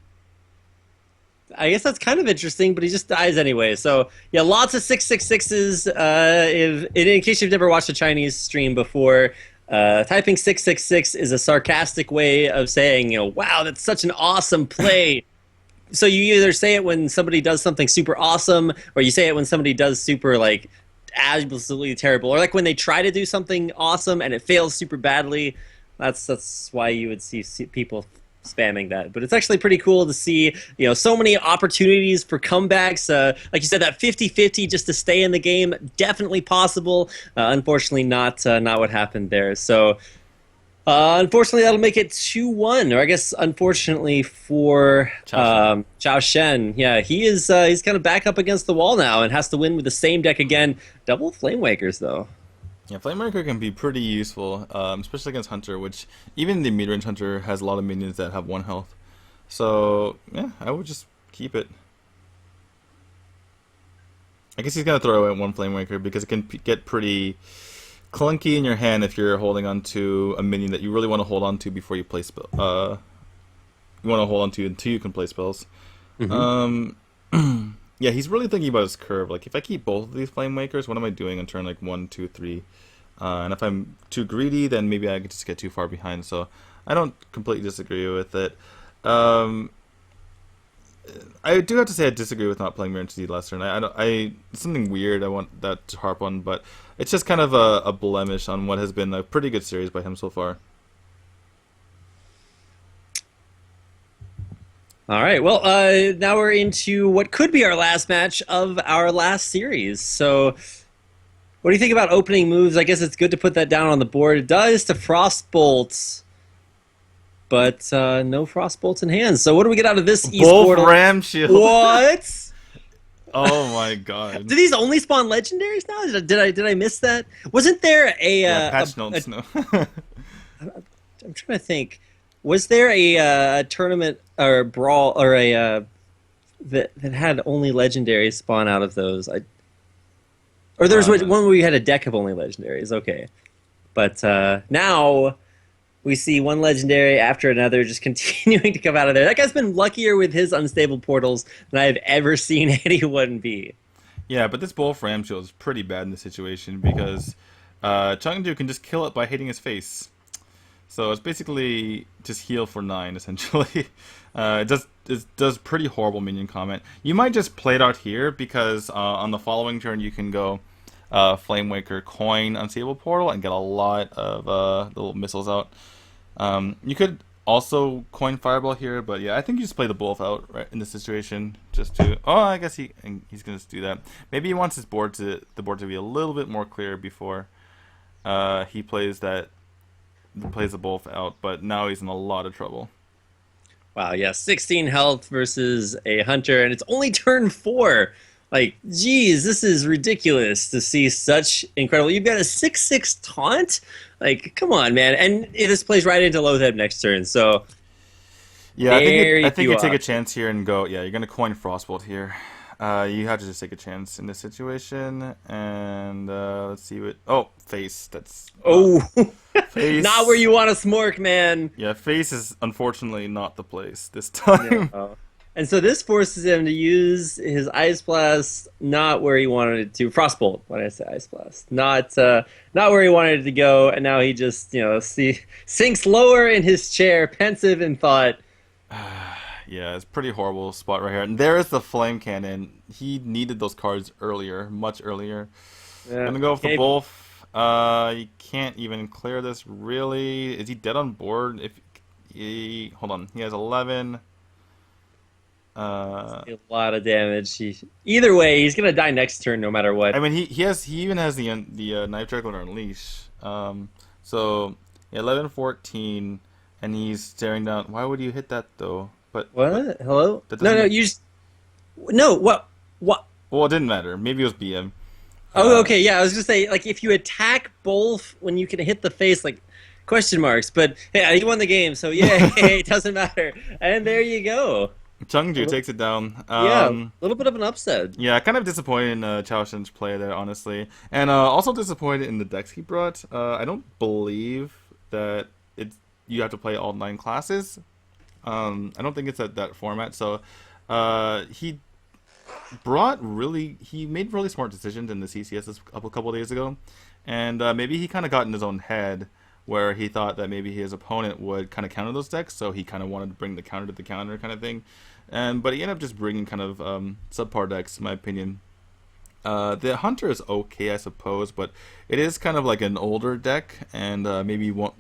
I guess that's kind of interesting, but he just dies anyway. So yeah, lots of 666s. In case you've never watched a Chinese stream before, typing 666 is a sarcastic way of saying, wow, that's such an awesome play. So you either say it when somebody does something super awesome, or you say it when somebody does super like absolutely terrible, or like when they try to do something awesome and it fails super badly. That's why you would see people spamming that. But it's actually pretty cool to see, so many opportunities for comebacks. Like you said, that 50-50 just to stay in the game, definitely possible. Unfortunately, not what happened there. So unfortunately, that'll make it 2-1. Or I guess, unfortunately for Chao Shen, yeah, he's kind of back up against the wall now and has to win with the same deck again. Double Flamewakers, though. Yeah, Flamewrecker can be pretty useful, especially against Hunter, which even the mid-range Hunter has a lot of minions that have 1 health. So, yeah, I would just keep it. I guess he's going to throw away 1 Flamewrecker because it can get pretty clunky in your hand if you're holding on to a minion that you really want to hold on to before you play spell. You want to hold on to until you can play spells. Yeah, he's really thinking about his curve. Like, if I keep both of these Flamewakers, what am I doing on turn, 1, 2, 3? And if I'm too greedy, then maybe I could just get too far behind. So I don't completely disagree with it. I do have to say I disagree with not playing Mirror Entity last turn. It's something weird I want that to harp on, but it's just kind of a blemish on what has been a pretty good series by him so far. All right, well, now we're into what could be our last match of our last series. So what do you think about opening moves? I guess it's good to put that down on the board. It does to Frostbolts, but no Frostbolts in hand. So what do we get out of this Both Ram Shield. What? Oh my god. Do these only spawn legendaries now? Did I miss that? Wasn't there a... patch notes, no. I'm trying to think. Was there a tournament or a brawl or a that had only legendaries spawn out of those? Or there was one where you had a deck of only legendaries. Okay, but now we see one legendary after another just continuing to come out of there. That guy's been luckier with his unstable portals than I've ever seen anyone be. Yeah, but this Wolf Ram Shield is pretty bad in this situation because Chengdu can just kill it by hitting his face. So it's basically just heal for 9, essentially. It does pretty horrible minion comment. You might just play it out here because on the following turn you can go Flamewaker, coin Unstable Portal, and get a lot of little missiles out. You could also coin Fireball here, but yeah, I think you just play the both out right in this situation. Just to I guess he's gonna do that. Maybe he wants the board to be a little bit more clear before he plays the both out, but now he's in a lot of trouble. Wow, yeah, 16 health versus a hunter, and it's only turn 4. Like, geez, this is ridiculous to see such incredible. You've got a 6/6 taunt. Like, come on, man! And this plays right into Loatheb next turn. So, yeah, I think you take a chance here and go. Yeah, you're gonna coin Frostbolt here. You have to just take a chance in this situation, and let's see what. Face. That's face. Not where you want to smork, man. Yeah, face is unfortunately not the place this time. Yeah. And so this forces him to use his Ice Blast not where he wanted it to. Frostbolt, when I say Ice Blast. Not where he wanted it to go, and now he just, sinks lower in his chair, pensive in thought. Yeah, it's a pretty horrible spot right here. And there is the Flame Cannon. He needed those cards earlier, much earlier. Yeah, I'm gonna go with the Wolf. You can't even clear this, really. Is he dead on board? Hold on, he has 11. A lot of damage. Either way, he's gonna die next turn no matter what. I mean, he even has the Knife Juggler Unleash. So 11, 14, and he's staring down. Why would you hit that though? But What? Hello? That No, doesn't no, make- you just no. What? well, it didn't matter. Maybe it was BM. Oh, okay, yeah. I was just saying, like, if you attack both when you can hit the face, like, question marks. But hey, he won the game, so yeah, it doesn't matter. And there you go. Chengju takes it down. Yeah, a little bit of an upset. Yeah, kind of disappointed in Chao Shen's play there, honestly, and also disappointed in the decks he brought. I don't believe that you have to play all 9 classes. I don't think it's at that format. So he made really smart decisions in the CCS a couple days ago, and maybe he kind of got in his own head where he thought that maybe his opponent would kind of counter those decks, so he kind of wanted to bring the counter to the counter kind of thing. But he ended up just bringing kind of subpar decks, in my opinion. The Hunter is okay, I suppose, but it is kind of like an older deck, and maybe not